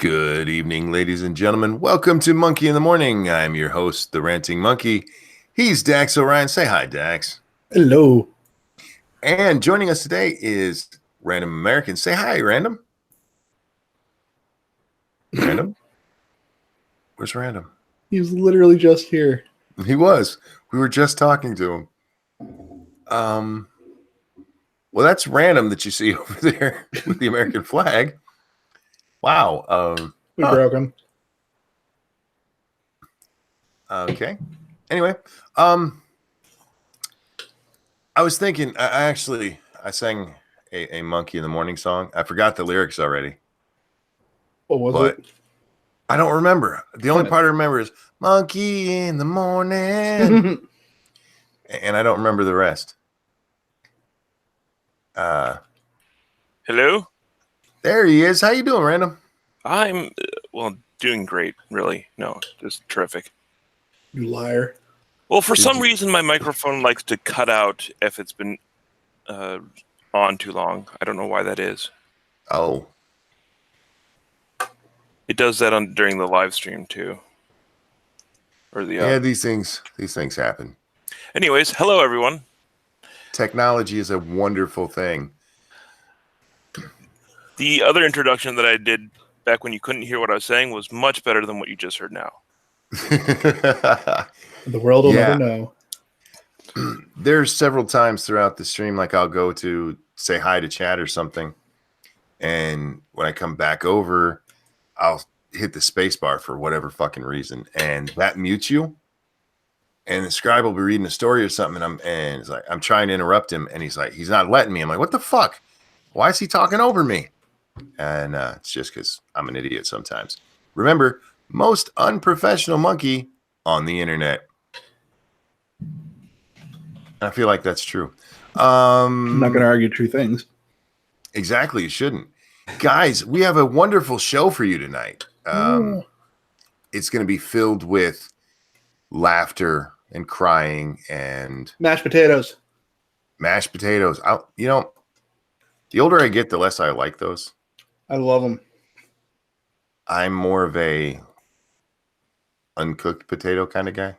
Good evening, ladies and gentlemen. Welcome to Monkey in the Morning. I'm your host, the Ranting Monkey. He's Dax O'Ryan. Say hi, Dax. Hello. And joining us today is Random American. Say hi, Random. Random? Where's Random? He was literally just here. He was. We were just talking to him. Well, that's Random that you see over there with the American flag. Wow. We broke him. Okay. Anyway, I was thinking. I sang a Monkey in the Morning song. I forgot the lyrics already. What was it? I don't remember. The only part I remember is Monkey in the Morning, and I don't remember the rest. Hello? There he is. How you doing, Random? I'm, doing great, really. No, just terrific. You liar. Well, for some reason, my microphone likes to cut out if it's been on too long. I don't know why that is. Oh. It does that during the live stream, too. Or the Yeah, these things happen. Anyways, hello, everyone. Technology is a wonderful thing. The other introduction that I did back when you couldn't hear what I was saying was much better than what you just heard now. The world will never know. There's several times throughout the stream, like I'll go to say hi to chat or something, and when I come back over, I'll hit the space bar for whatever fucking reason, and that mutes you. And the Scribe will be reading a story or something, and it's like I'm trying to interrupt him, and he's like, he's not letting me. I'm like, what the fuck? Why is he talking over me? And it's just because I'm an idiot sometimes. Remember, most unprofessional monkey on the internet. I feel like that's true. I'm not going to argue true things. Exactly, you shouldn't. Guys, we have a wonderful show for you tonight. It's going to be filled with laughter and crying and mashed potatoes. Mashed potatoes. The older I get, the less I like those. I love them. I'm more of a uncooked potato kind of guy.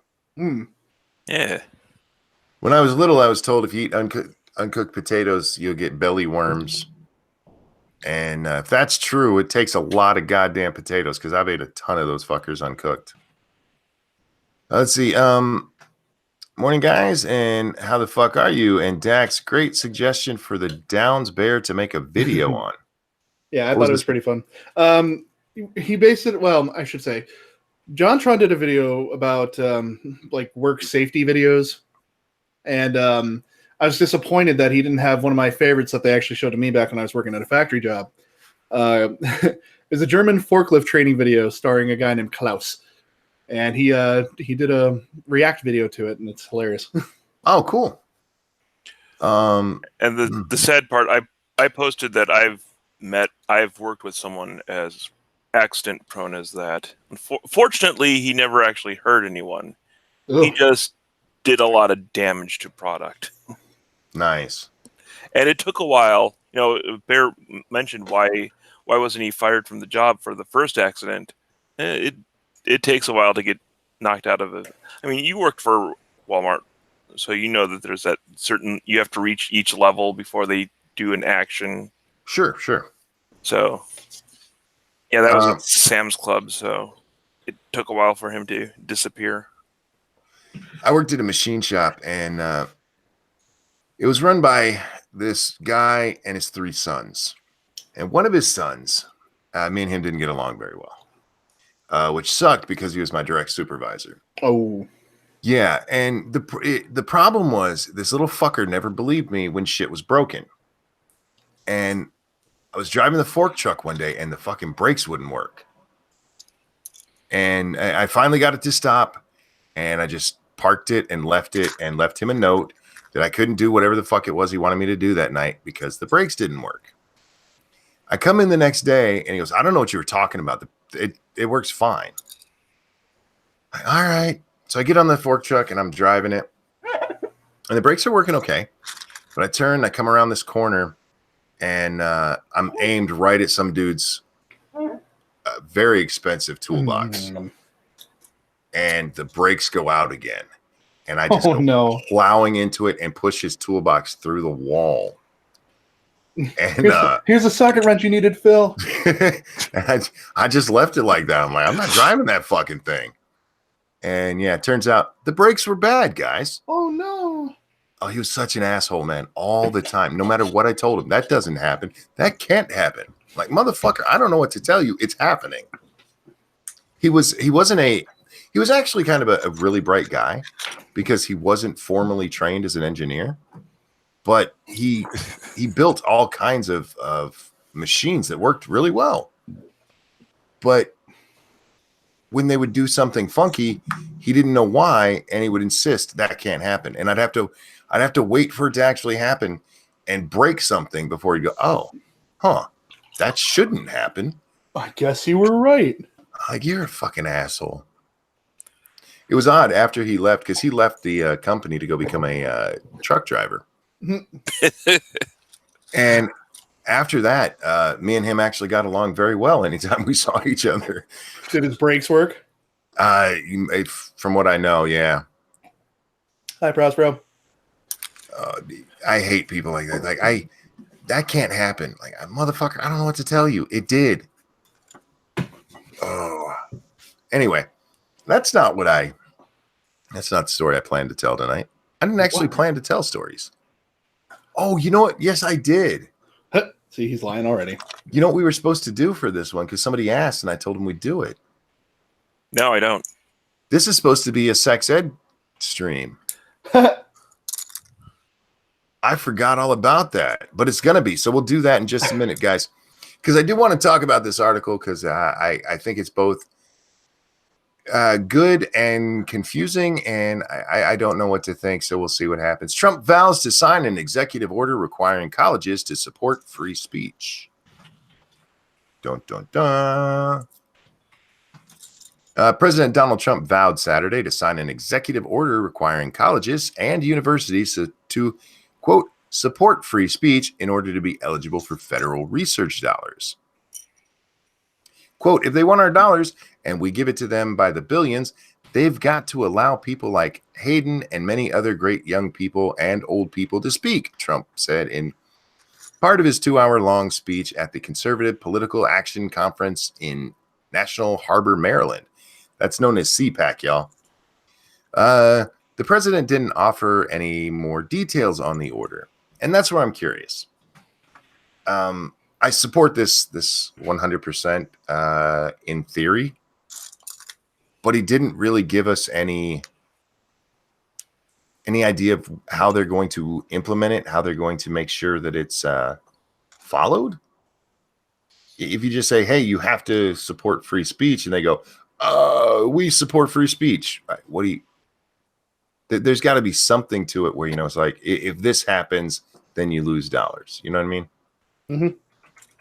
Yeah. When I was little, I was told if you eat uncooked potatoes, you'll get belly worms. And if that's true, it takes a lot of goddamn potatoes because I've ate a ton of those fuckers uncooked. Let's see. Morning, guys. And how the fuck are you? And Dax, great suggestion for the Downs Bear to make a video on. Yeah, I thought it was pretty fun. He based it, well, I should say, John Tron did a video about like work safety videos. And I was disappointed that he didn't have one of my favorites that they actually showed to me back when I was working at a factory job. It was a German forklift training video starring a guy named Klaus. And he did a react video to it, and it's hilarious. Oh, cool. And the sad part, I posted that I've worked with someone as accident prone as that. Fortunately, he never actually hurt anyone. Ugh. He just did a lot of damage to product. Nice. And it took a while. You know, Bear mentioned why wasn't he fired from the job for the first accident? It takes a while to get knocked out of it. I mean, you worked for Walmart, so you know that there's that certain, you have to reach each level before they do an action. Sure. So, yeah, that was at Sam's Club, so it took a while for him to disappear. I worked at a machine shop, and it was run by this guy and his 3 sons. And one of his sons, me and him didn't get along very well, which sucked because he was my direct supervisor. Oh. Yeah, and the problem was this little fucker never believed me when shit was broken. And I was driving the fork truck one day, and the fucking brakes wouldn't work. And I finally got it to stop, and I just parked it and left him a note that I couldn't do whatever the fuck it was he wanted me to do that night because the brakes didn't work. I come in the next day, and he goes, I don't know what you were talking about. It works fine. All right. So I get on the fork truck, and I'm driving it, and the brakes are working okay. But I come around this corner, and I'm aimed right at some dude's very expensive toolbox, and the brakes go out again, and I just go plowing into it and push his toolbox through the wall. And here's a socket wrench you needed, Phil. And I just left it like that. I'm like, I'm not driving that fucking thing. And yeah, it turns out the brakes were bad, guys. Oh no. Oh, he was such an asshole, man, all the time. No matter what I told him, that doesn't happen. That can't happen. Like, motherfucker, I don't know what to tell you. It's happening. He was actually kind of a really bright guy because he wasn't formally trained as an engineer, but he built all kinds of machines that worked really well. But when they would do something funky, he didn't know why, and he would insist that can't happen. And I'd have to wait for it to actually happen and break something before he'd go, oh, huh, that shouldn't happen. I guess you were right. Like, you're a fucking asshole. It was odd after he left, because he left the company to go become a truck driver. And after that, me and him actually got along very well anytime we saw each other. Did his brakes work? From what I know, yeah. Eyebrows, bro. I hate people like that. Like, that can't happen. Like, motherfucker, I don't know what to tell you. It did. Oh. Anyway, that's not the story I planned to tell tonight. I didn't actually plan to tell stories. Oh, you know what? Yes, I did. See, he's lying already. You know what we were supposed to do for this one? Because somebody asked and I told them we'd do it. No, I don't. This is supposed to be a sex ed stream. I forgot all about that, but it's going to be. So we'll do that in just a minute, guys. Because I do want to talk about this article because I think it's both good and confusing, and I don't know what to think, so we'll see what happens. Trump vows to sign an executive order requiring colleges to support free speech. Dun, dun, dun. President Donald Trump vowed Saturday to sign an executive order requiring colleges and universities to, quote, support free speech in order to be eligible for federal research dollars. Quote, if they want our dollars and we give it to them by the billions, they've got to allow people like Hayden and many other great young people and old people to speak, Trump said in part of his 2-hour-long speech at the Conservative Political Action Conference in National Harbor, Maryland. That's known as CPAC, y'all. The president didn't offer any more details on the order, and that's where I'm curious. I support this 100% in theory, but he didn't really give us any idea of how they're going to implement it, how they're going to make sure that it's followed. If you just say, hey, you have to support free speech, and they go, we support free speech. What do you... There's got to be something to it where, you know, it's like, if this happens, then you lose dollars. You know what I mean? Mm-hmm.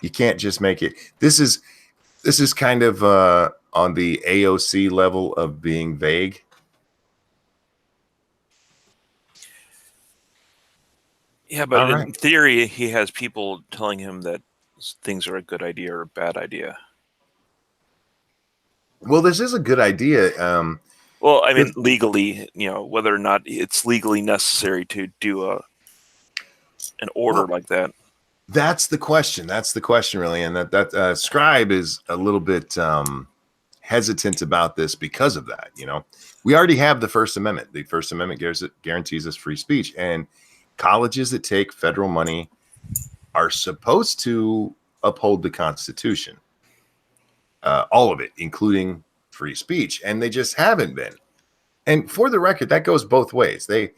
You can't just make it. This is kind of on the AOC level of being vague. Yeah, but in theory, he has people telling him that things are a good idea or a bad idea. Well, this is a good idea. Well, I mean, legally, you know, whether or not it's legally necessary to do an order like that. That's the question. That's the question, really. And that Scribe is a little bit hesitant about this because of that. You know, we already have the First Amendment. The First Amendment guarantees us free speech, and colleges that take federal money are supposed to uphold the Constitution, all of it, including free speech, and they just haven't been. And for the record, that goes both ways. They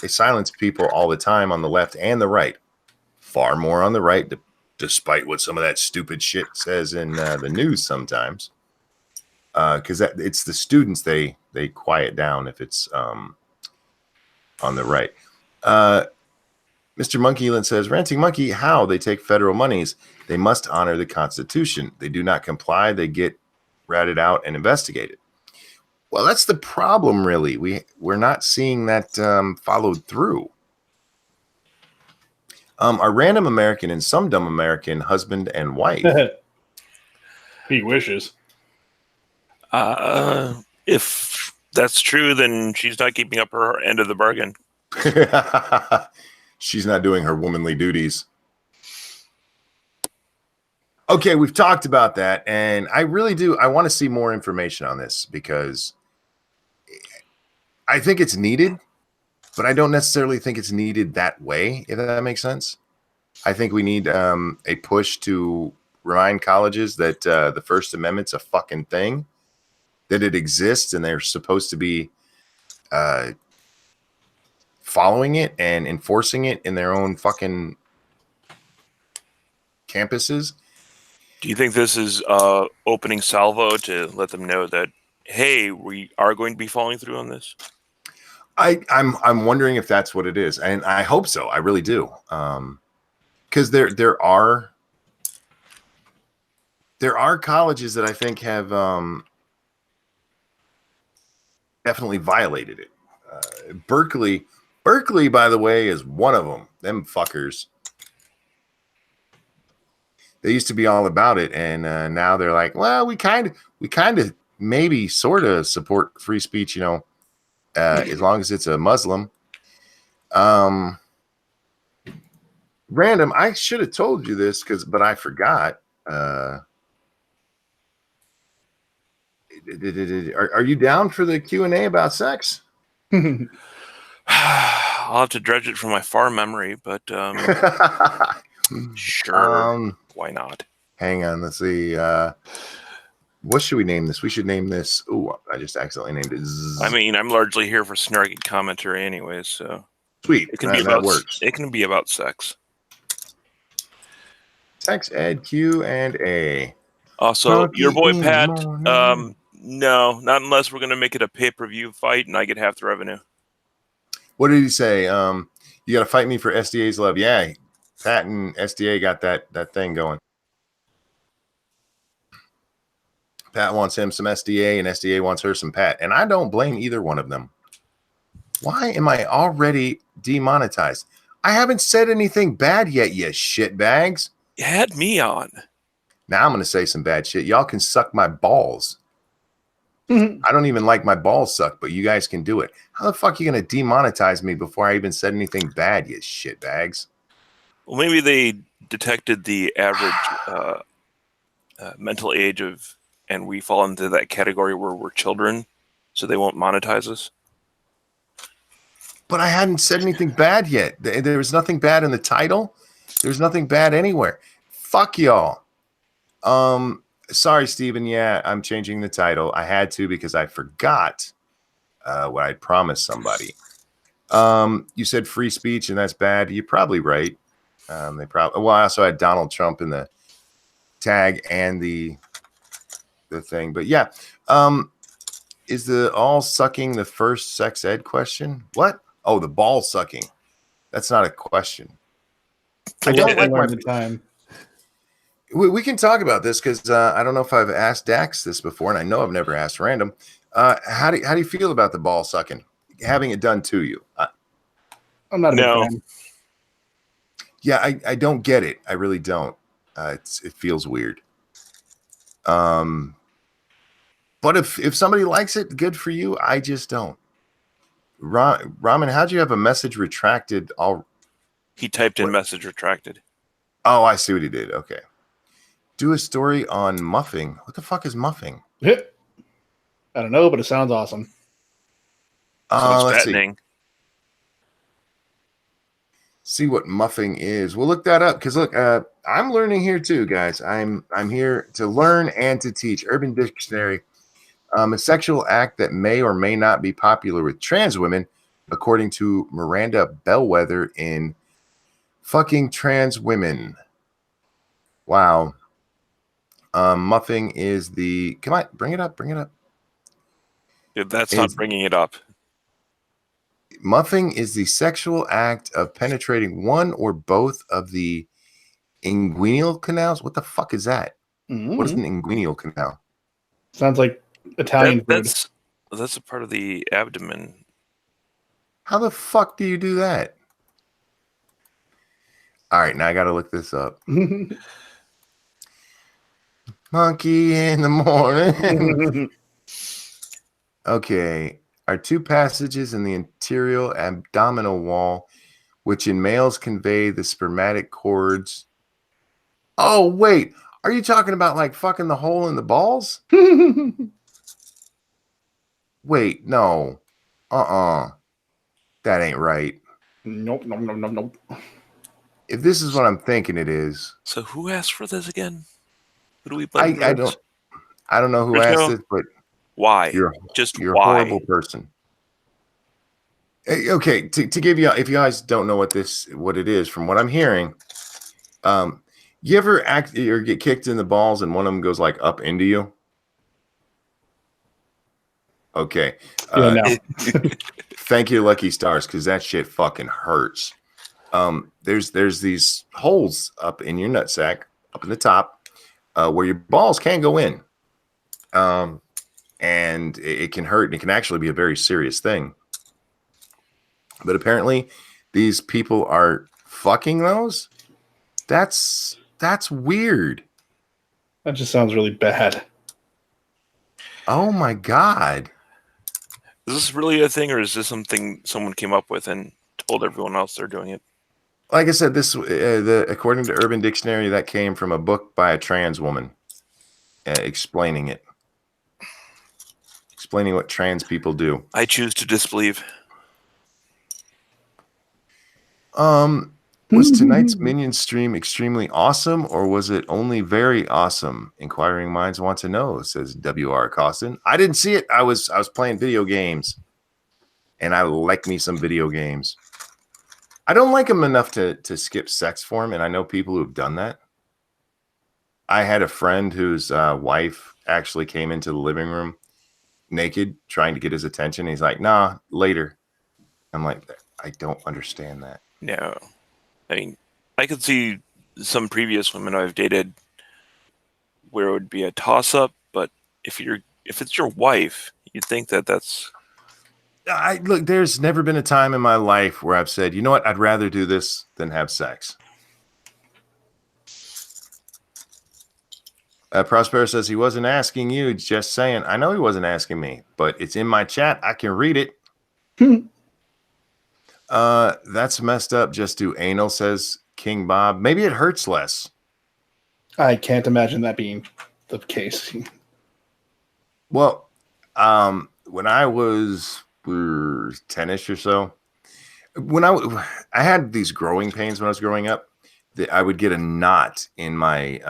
silence people all the time on the left and the right. Far more on the right, despite what some of that stupid shit says in the news sometimes. Because it's the students they quiet down if it's on the right. Mr. Monkeyland says, Ranting Monkey, how? They take federal monies. They must honor the Constitution. They do not comply. They get ratted out and investigated. Well, that's the problem, really. We're not seeing that followed through. Our random American and some dumb American husband and wife. He wishes. If that's true, then she's not keeping up her end of the bargain. She's not doing her womanly duties. Okay, we've talked about that, and I really do. I want to see more information on this because I think it's needed, but I don't necessarily think it's needed that way, if that makes sense. I think we need a push to remind colleges that the First Amendment's a fucking thing, that it exists, and they're supposed to be following it and enforcing it in their own fucking campuses. Do you think this is opening salvo to let them know that, hey, we are going to be following through on this? I'm wondering if that's what it is, and I hope so. I really do, because there are colleges that I think have definitely violated it. Berkeley, by the way, is one of them. Them fuckers. They used to be all about it, and now they're like, well, we kind of maybe sort of support free speech, as long as it's a Muslim. Random, I should have told you this but I forgot. Are you down for the Q&A about sex? I'll have to dredge it from my far memory, but sure, why not? Hang on, let's see. What should we name this? We should name this. Oh, I just accidentally named it. I mean, I'm largely here for snarky commentary, anyways. So sweet. It can be that about works. It can be about sex. Sex ed Q and A. Also, your boy Pat. No, not unless we're gonna make it a pay-per-view fight and I get half the revenue. What did he say? You got to fight me for SDA's love. Yeah, Pat and SDA got that thing going. Pat wants him some SDA, and SDA wants her some Pat. And I don't blame either one of them. Why am I already demonetized? I haven't said anything bad yet, you shitbags. You had me on. Now I'm going to say some bad shit. Y'all can suck my balls. I don't even like my balls sucked, but you guys can do it. How the fuck are you going to demonetize me before I even said anything bad, you shitbags? Well, maybe they detected the average mental age of, and we fall into that category where we're children, so they won't monetize us. But I hadn't said anything bad yet. There was nothing bad in the title. There's nothing bad anywhere. Fuck y'all. Sorry, Steven. Yeah, I'm changing the title. I had to because I forgot what I promised somebody. You said free speech, and that's bad. You're probably right. They probably. Well, I also had Donald Trump in the tag and the thing. But yeah, is the all sucking the first sex ed question? What? Oh, the ball sucking. That's not a question. I don't like my time. We can talk about this because I don't know if I've asked Dax this before, and I know I've never asked Random. How do you feel about the ball sucking, having it done to you? I'm not a big fan. Yeah, I don't get it. I really don't. It feels weird. But if somebody likes it, good for you. I just don't. Ramen, how'd you have a message retracted? He typed in message retracted. Oh, I see what he did. Okay. Do a story on muffing. What the fuck is muffing? I don't know, but it sounds awesome. Let's see what muffing is. We'll look that up because look, I'm learning here too, guys. I'm here to learn and to teach. Urban Dictionary. A sexual act that may or may not be popular with trans women, according to Miranda Bellwether in Fucking Trans Women. Wow. Muffing is the... Come on, bring it up. Dude, that's not bringing it up. Muffing is the sexual act of penetrating one or both of the inguinal canals. What the fuck is that? Mm-hmm. What is an inguinal canal? Sounds like Italian food. That's a part of the abdomen. How the fuck do you do that? All right, now I got to look this up. Monkey in the morning. Okay. Are two passages in the anterior abdominal wall, which in males convey the spermatic cords. Oh, wait. Are you talking about like fucking the hole in the balls? Wait, no. That ain't right. Nope. If this is what I'm thinking it is. So who asked for this again? Who do we blame for this? I don't know who asked it, but why? You're why? a horrible person. Okay, to give you, if you guys don't know what it is, from what I'm hearing, you ever act or get kicked in the balls and one of them goes like up into you? Okay. Yeah, no. Thank you, Lucky Stars, because that shit fucking hurts. There's these holes up in your nutsack, up in the top, where your balls can go in. And it can hurt, and it can actually be a very serious thing. But apparently, these people are fucking those. That's weird. That just sounds really bad. Oh my god! Is this really a thing, or is this something someone came up with and told everyone else they're doing it? Like I said, this according to Urban Dictionary, that came from a book by a trans woman explaining it, explaining what trans people do. I choose to disbelieve. Was tonight's Minion stream extremely awesome, or was it only very awesome? Inquiring minds want to know, says W.R. Costin. I didn't see it. I was playing video games, and I like me some video games. I don't like them enough to skip sex for them, and I know people who have done that. I had a friend whose wife actually came into the living room naked, trying to get his attention. He's like, nah, later. I'm like, I don't understand that. No. I mean, I could see some previous women I've dated where it would be a toss-up, but if it's your wife, you'd think that's... Look, there's never been a time in my life where I've said, you know what, I'd rather do this than have sex. Prospero says he wasn't asking you, just saying. I know he wasn't asking me, but it's in my chat. I can read it. That's messed up. Just do anal, says King Bob. Maybe it hurts less. I can't imagine that being the case. Well, when I was 10ish or so, when I had these growing pains when I was growing up, that I would get a knot in my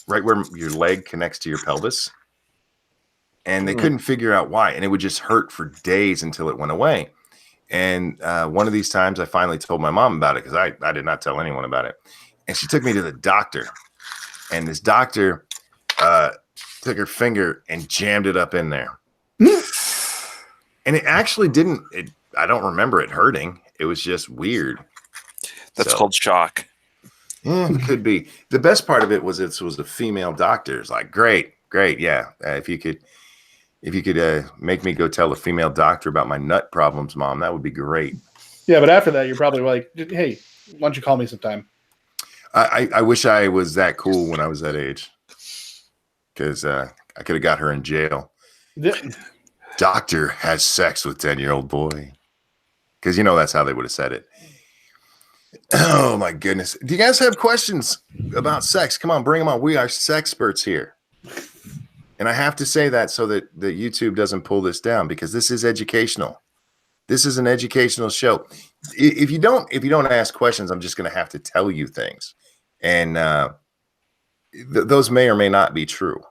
right where your leg connects to your pelvis, and they couldn't figure out why, and it would just hurt for days until it went away. And one of these times, I finally told my mom about it because I did not tell anyone about it, and she took me to the doctor, and this doctor took her finger and jammed it up in there. And it actually didn't. I don't remember it hurting. It was just weird. That's called shock. Yeah, it could be. The best part of it was it was a female doctor. It's like, great, yeah. If you could make me go tell a female doctor about my nut problems, Mom, that would be great. Yeah, but after that, you're probably like, hey, why don't you call me sometime? I wish I was that cool when I was that age, because I could have got her in jail. Yeah. Doctor has sex with 10-year-old boy, because that's how they would have said it. Oh my goodness! Do you guys have questions about sex? Come on, bring them on. We are sexperts here, and I have to say that so that YouTube doesn't pull this down, because this is educational. This is an educational show. If you don't ask questions, I'm just going to have to tell you things, and those may or may not be true.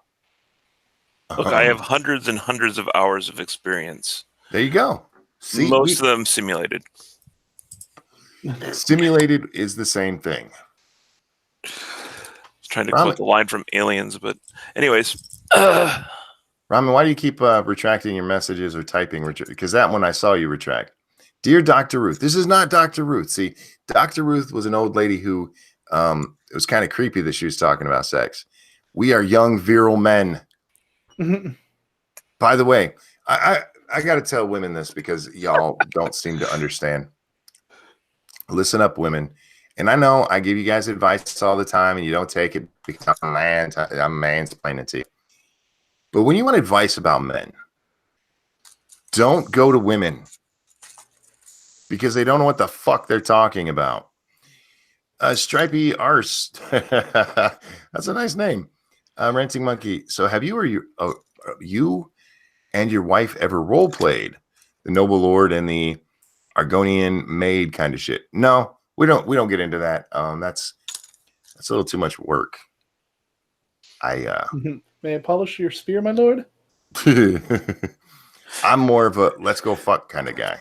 Look, I have hundreds and hundreds of hours of experience. There you go. See, most of them simulated. Simulated is the same thing. I was trying to quote the line from Aliens, but anyways. Ramen, why do you keep retracting your messages or typing? Because that one I saw you retract. Dear Dr. Ruth, this is not Dr. Ruth. See, Dr. Ruth was an old lady who it was kind of creepy that she was talking about sex. We are young, virile men. By the way, I got to tell women this because y'all don't seem to understand. Listen up, women. And I know I give you guys advice all the time and you don't take it because I'm mansplaining to you. But when you want advice about men, don't go to women because they don't know what the fuck they're talking about. Stripey Arse. That's a nice name. Ranting Monkey. So have you and your wife ever role played the noble lord and the Argonian maid kind of shit? No, we don't get into that. That's a little too much work. May I polish your spear, my lord? I'm more of a let's go fuck kind of guy.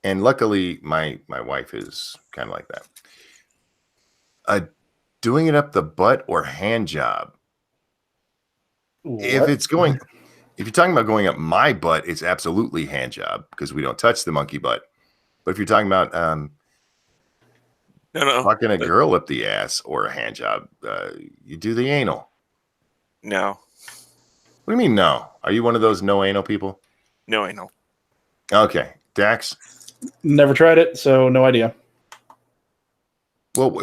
And luckily my wife is kind of like that. Doing it up the butt or hand job. What? If you're talking about going up my butt, it's absolutely hand job because we don't touch the monkey butt. But if you're talking about fucking a girl up the ass or a hand job, you do the anal. No. What do you mean no? Are you one of those no anal people? No anal. Okay. Dax? Never tried it, so no idea. Well,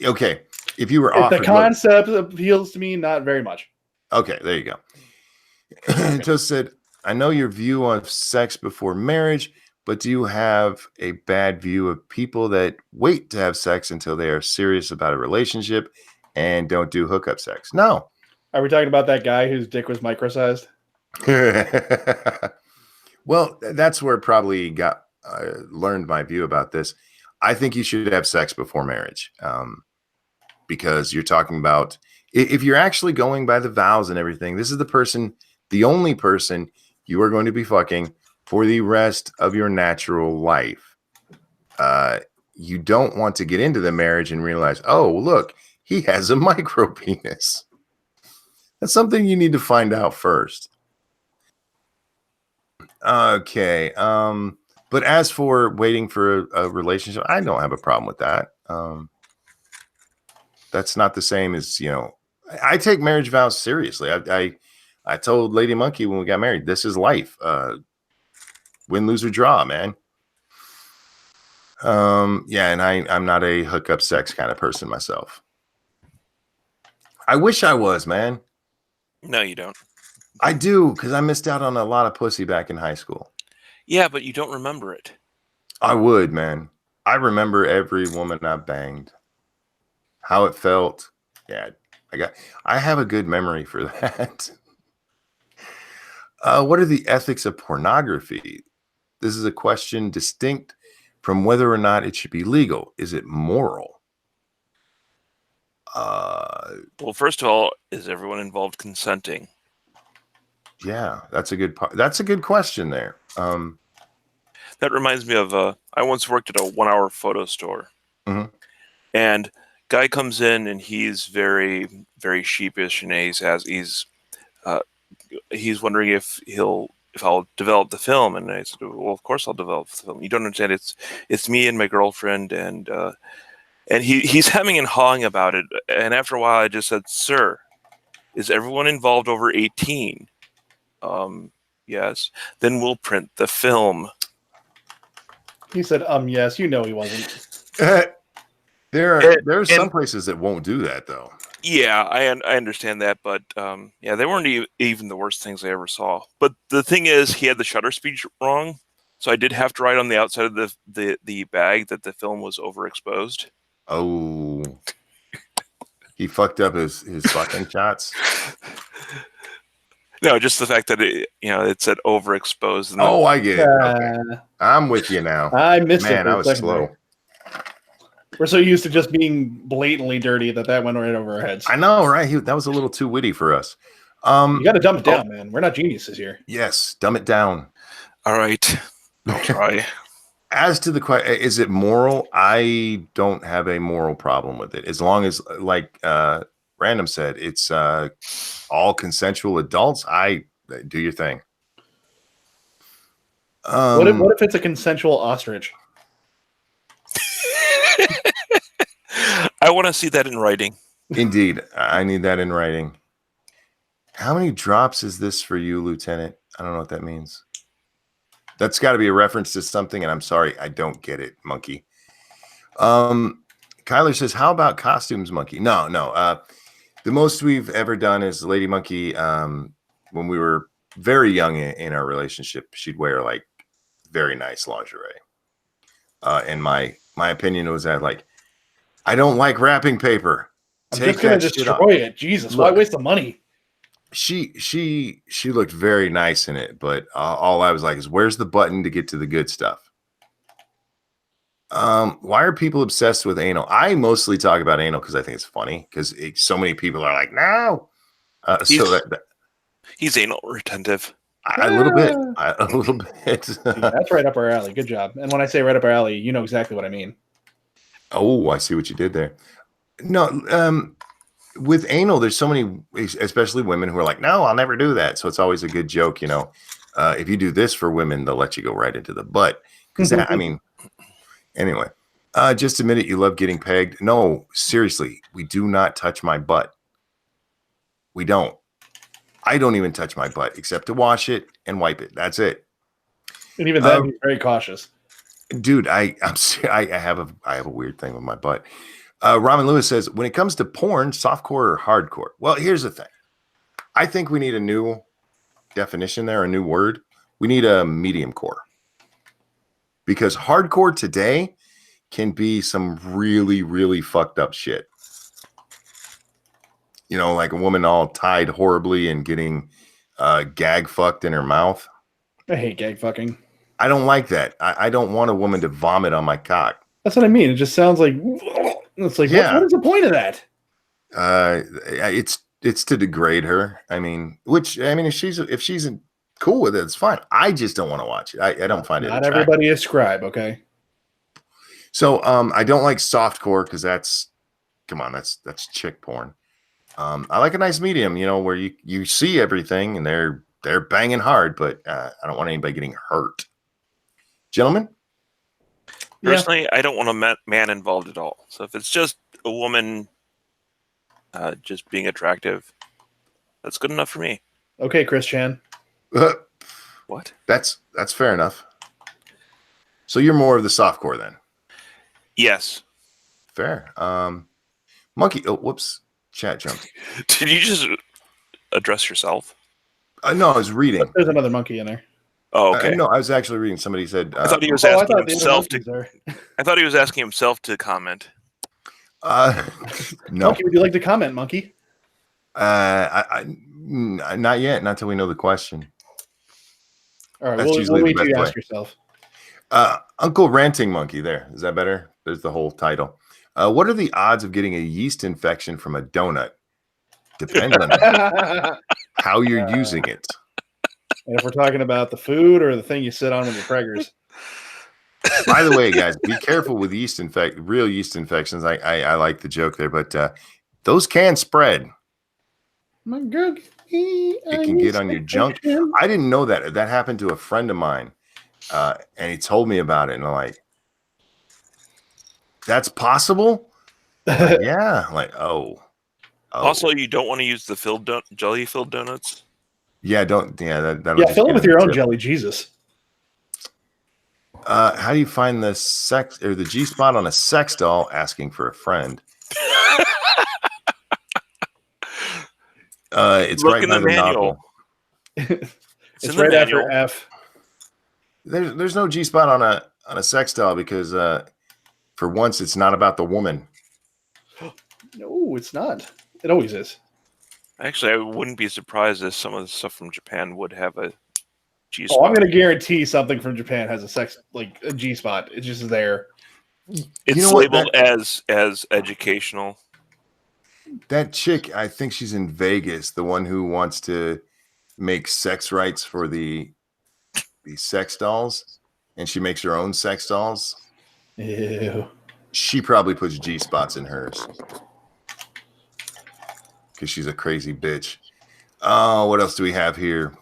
okay. If you were offered... The concept appeals to me not very much. Okay, there you go. Just said, I know your view on sex before marriage, but do you have a bad view of people that wait to have sex until they are serious about a relationship and don't do hookup sex? No. Are we talking about that guy whose dick was micro-sized? Well, that's where probably learned my view about this. I think you should have sex before marriage because you're talking about if you're actually going by the vows and everything, this is the only person you are going to be fucking for the rest of your natural life. You don't want to get into the marriage and realize, oh, look, he has a micro penis. That's something you need to find out first. Okay. But as for waiting for a relationship, I don't have a problem with that. That's not the same as, I take marriage vows seriously. I told Lady Monkey when we got married, this is life. Win, lose, or draw, man. Yeah, and I'm not a hookup sex kind of person myself. I wish I was, man. No, you don't. I do, because I missed out on a lot of pussy back in high school. Yeah, but you don't remember it. I would, man. I remember every woman I banged. How it felt. Yeah, I have a good memory for that. What are the ethics of pornography? This is a question distinct from whether or not it should be legal. Is it moral? Well, first of all, is everyone involved consenting? Yeah, that's a good part. That's a good question there. That reminds me of I once worked at a 1-hour photo store, and guy comes in and he's very, very sheepish, and he's wondering if I'll develop the film, and I said, well, of course I'll develop the film. You don't understand. It's me and my girlfriend, and he's hemming and hawing about it. And after a while, I just said, sir, is everyone involved over 18? Yes. Then we'll print the film. He said, yes. You know he wasn't. There are some places that won't do that, though. Yeah, I understand that, but yeah, they weren't even the worst things I ever saw. But the thing is, he had the shutter speed wrong, so I did have to write on the outside of the bag that the film was overexposed. Oh, he fucked up his fucking shots. No, just the fact that it said overexposed. And I get it. Okay. I'm with you now. I missed it. Man, I was slow. There. We're so used to just being blatantly dirty that went right over our heads. I know, right? That was a little too witty for us. You got to dumb it down, man. We're not geniuses here. Yes, dumb it down. All right, I'll try. As to the question, is it moral? I don't have a moral problem with it, as long as, like Random said, it's all consensual adults. Do your thing. What if it's a consensual ostrich? I want to see that in writing. Indeed, I need that in writing. How many drops is this for you, Lieutenant? I don't know what that means. That's got to be a reference to something, and I'm sorry, I don't get it, Monkey. Kyler says, how about costumes, Monkey? No. The most we've ever done is Lady Monkey. When we were very young in our relationship, she'd wear like very nice lingerie. And my opinion was that like, I don't like wrapping paper. I'm just gonna destroy it. Jesus, why waste the money? She looked very nice in it, but all I was like is, where's the button to get to the good stuff? Why are people obsessed with anal? I mostly talk about anal because I think it's funny because so many people are like, no. He's anal retentive. A little bit. That's right up our alley. Good job. And when I say right up our alley, you know exactly what I mean. Oh, I see what you did there. No, with anal, there's so many, especially women who are like, no, I'll never do that. So it's always a good joke, if you do this for women, they'll let you go right into the butt. Because anyway, just admit it. You love getting pegged. No, seriously, we do not touch my butt. We don't. I don't even touch my butt except to wash it and wipe it. That's it. And even then, he's very cautious. Dude, I have a weird thing with my butt. Ramen Lewis says, when it comes to porn, softcore or hardcore? Well, here's the thing. I think we need a new definition there, a new word. We need a medium core. Because hardcore today can be some really, really fucked up shit. Like a woman all tied horribly and getting gag fucked in her mouth. I hate gag fucking. I don't like that. I don't want a woman to vomit on my cock. That's what I mean. It just sounds like, it's like, yeah. What is the point of that? It's to degrade her. If she's cool with it, it's fine. I just don't want to watch it. I don't find it. Not everybody is Scribe, okay? So I don't like softcore because that's chick porn. I like a nice medium, where you see everything and they're banging hard, but I don't want anybody getting hurt. Gentlemen? Personally, I don't want a man involved at all. So if it's just a woman just being attractive, that's good enough for me. Okay, Chris Chan. What? That's fair enough. So you're more of the softcore then? Yes. Fair. Monkey. Oh, whoops. Chat jumped. Did you just address yourself? No, I was reading. There's another monkey in there. Oh, okay. No, I was actually reading. Somebody said. I thought he was asking himself to. I thought he was asking himself to comment. No. Monkey, would you like to comment, Monkey? Not yet. Not until we know the question. All right. We'll wait till you ask yourself. Uncle Ranting Monkey. There. Is that better? There's the whole title. What are the odds of getting a yeast infection from a donut? Depends on how you're using it. And if we're talking about the food or the thing you sit on when you're preggers. By the way, guys, be careful with real yeast infections. I like the joke there, but those can spread. My God, it can get on your junk. I didn't know that. That happened to a friend of mine, and he told me about it, and I'm like, that's possible? Like, yeah. I'm like, oh. Also, you don't want to use the jelly-filled donuts. Yeah, don't. Yeah, fill it with your own jelly, Jesus. How do you find the sex or the G spot on a sex doll? Asking for a friend. It's Look right in the manual. It's right after F. There's no G spot on a sex doll because for once it's not about the woman. No, it's not. It always is. Actually, I wouldn't be surprised if some of the stuff from Japan would have a G spot. Oh, I'm going to guarantee something from Japan has a G spot. It's just there. It's labeled as educational. That chick, I think she's in Vegas, the one who wants to make sex rights for the sex dolls, and she makes her own sex dolls. Ew. She probably puts G spots in hers. Because she's a crazy bitch. Oh, what else do we have here?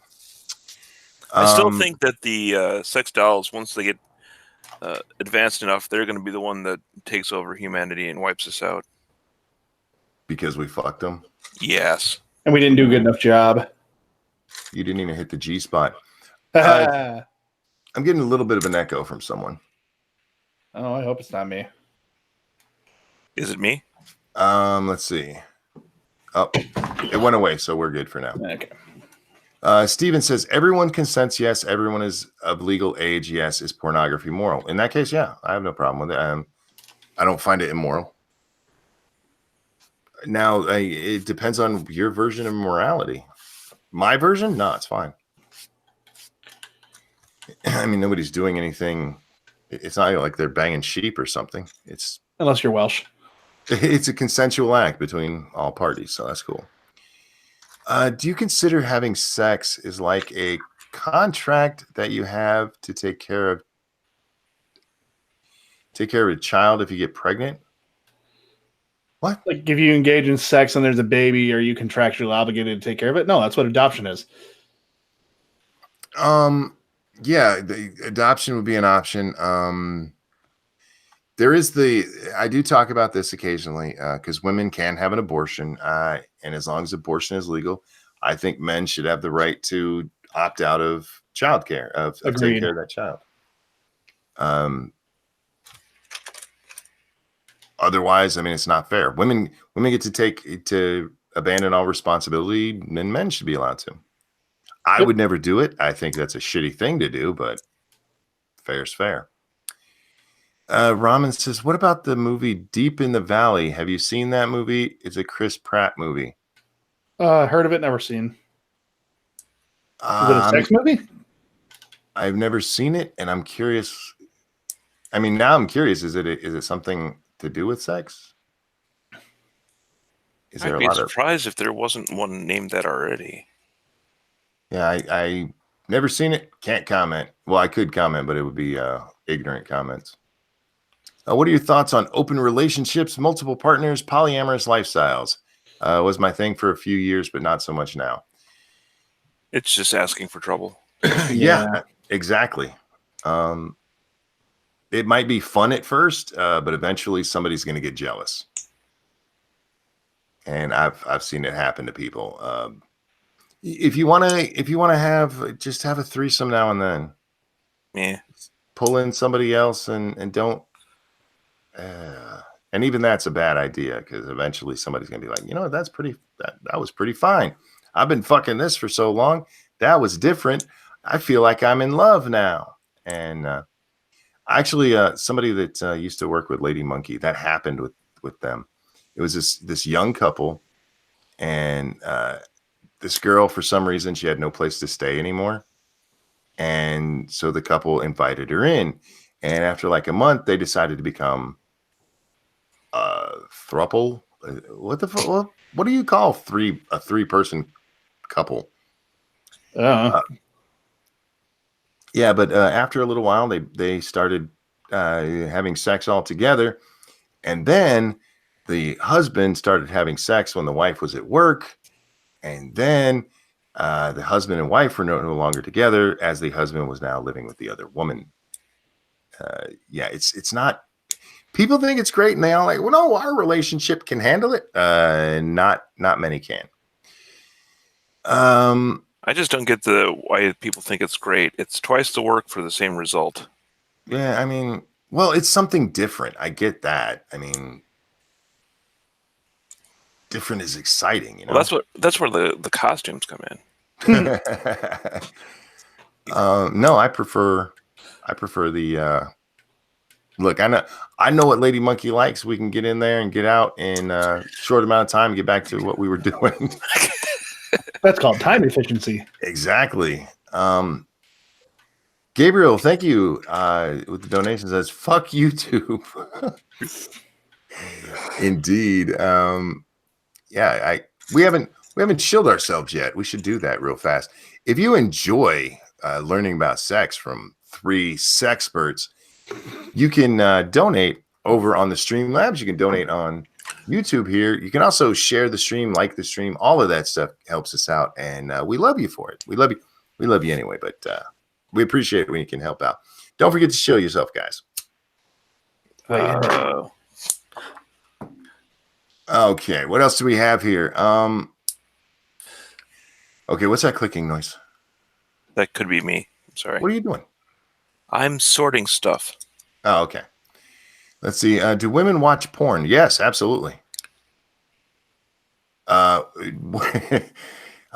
I still think that the sex dolls, once they get advanced enough, they're going to be the one that takes over humanity and wipes us out. Because we fucked them? Yes. And we didn't do a good enough job. You didn't even hit the G spot. I'm getting a little bit of an echo from someone. Oh, I hope it's not me. Is it me? Let's see. Oh, it went away, so we're good for now. Okay. Steven says, everyone consents, yes. Everyone is of legal age, yes. Is pornography moral? In that case, yeah. I have no problem with it. I don't find it immoral. Now, it depends on your version of morality. My version? No, it's fine. I mean, nobody's doing anything. It's not like they're banging sheep or something. Unless you're Welsh. It's a consensual act between all parties, so that's cool. Do you consider having sex is like a contract that you have to take care of a child if you get pregnant? What? Like if you engage in sex and there's a baby, are you contractually obligated to take care of it? No, that's what adoption is. Yeah, the adoption would be an option. There is I do talk about this occasionally because women can have an abortion, and as long as abortion is legal, I think men should have the right to opt out of childcare, of taking care of that child. Otherwise, I mean, it's not fair. Women get to abandon all responsibility, and men should be allowed to. I would never do it. I think that's a shitty thing to do, but fair's fair. Ramen says, what about the movie Deep in the Valley? Have you seen that movie? It's a Chris Pratt movie. Heard of it, never seen. Is it a sex movie? I've never seen it, and I'm curious. I mean, now I'm curious. Is it something to do with sex? Is there I'd be surprised if there wasn't one named that already. Yeah, I never seen it. Can't comment. Well, I could comment, but it would be ignorant comments. What are your thoughts on open relationships, multiple partners, polyamorous lifestyles? Was my thing for a few years, but not so much now. It's just asking for trouble. Yeah, exactly. It might be fun at first, but eventually somebody's going to get jealous. And I've seen it happen to people. If you want to have a threesome now and then. Yeah. Pull in somebody else and don't. And even that's a bad idea because eventually somebody's gonna be like, that was pretty fine. I've been fucking this for so long. That was different. I feel like I'm in love now. And actually, somebody that used to work with Lady Monkey, that happened with them. It was this young couple, and this girl, for some reason, she had no place to stay anymore. And so the couple invited her in. And after like a month, they decided to become throuple. What the fuck? What do you call a three-person couple? Yeah, but after a little while, they started having sex all together, and then the husband started having sex when the wife was at work, and then the husband and wife were no longer together as the husband was now living with the other woman. Yeah, it's not. People think it's great, and they all like, well, no, our relationship can handle it. Not many can. I just don't get why people think it's great. It's twice the work for the same result. Yeah, I mean, well, it's something different. I get that. I mean, different is exciting, you know. Well, that's where the costumes come in. No, I prefer the. Look, I know what Lady Monkey likes. We can get in there and get out in a short amount of time and get back to what we were doing. That's called time efficiency. Exactly. Gabriel, thank you with the donation. Says, fuck YouTube. Indeed. Yeah, we haven't chilled ourselves yet. We should do that real fast. If you enjoy learning about sex from 3 sexperts, you can donate over on the Streamlabs. You can donate on YouTube here. You can also share the stream, like the stream. All of that stuff helps us out, and we love you for it. We love you. We love you anyway, but we appreciate it when you can help out. Don't forget to show yourself, guys. Okay, what else do we have here? Okay, what's that clicking noise? That could be me. I'm sorry. What are you doing? I'm sorting stuff. Oh, okay. Let's see. Do women watch porn? Yes, absolutely. I'll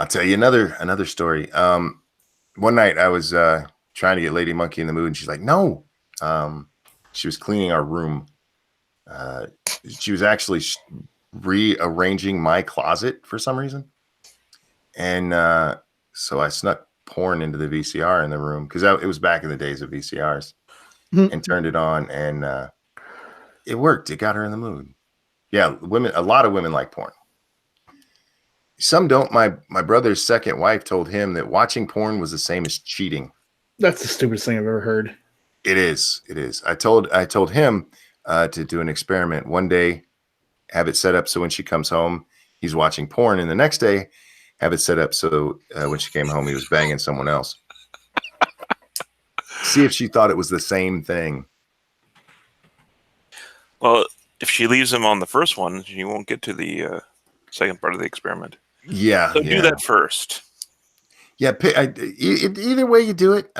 tell you another story. One night I was trying to get Lady Monkey in the mood, and she's like, "No." She was cleaning our room. She was actually rearranging my closet for some reason, and so I snuck porn into the VCR in the room because it was back in the days of VCRs, and turned it on, and it worked. It got her in the mood. Yeah, a lot of women like porn. Some don't. My brother's second wife told him that watching porn was the same as cheating. That's the stupidest thing I've ever heard. It is. I told him to do an experiment one day, have it set up so when she comes home, he's watching porn, and the next day, have it set up so when she came home, he was banging someone else. See if she thought it was the same thing. Well, if she leaves him on the first one, you won't get to the second part of the experiment. Yeah. So do that first. Yeah. Either way you do it,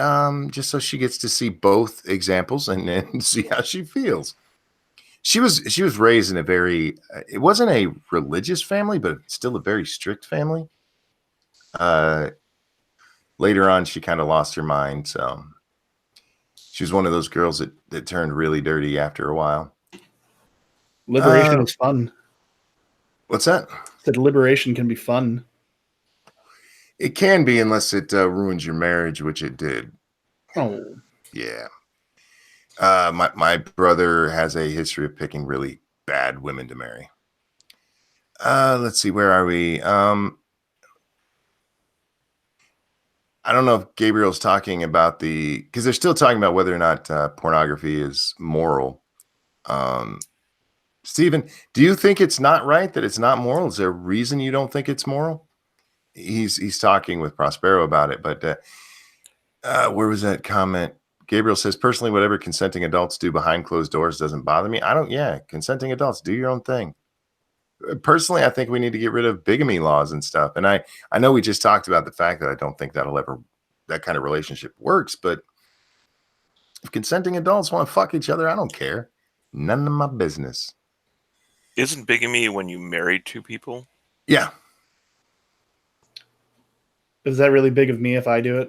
just so she gets to see both examples and then see how she feels. She was raised in a very, it wasn't a religious family, but still a very strict family. Later on, she kind of lost her mind. So she was one of those girls that turned really dirty after a while. Liberation is fun. What's that? That liberation can be fun. It can be, unless it ruins your marriage, which it did. Oh. Yeah. My brother has a history of picking really bad women to marry. Let's see, where are we? I don't know if Gabriel's talking about because they're still talking about whether or not pornography is moral. Stephen, do you think it's not right, that it's not moral? Is there a reason you don't think it's moral? He's talking with Prospero about it, but where was that comment? Gabriel says, personally, whatever consenting adults do behind closed doors doesn't bother me. Consenting adults, do your own thing. Personally, I think we need to get rid of bigamy laws and stuff. And I know we just talked about the fact that I don't think that kind of relationship works, but if consenting adults want to fuck each other, I don't care. None of my business. Isn't bigamy when you marry two people? Yeah. Is that really big of me if I do it?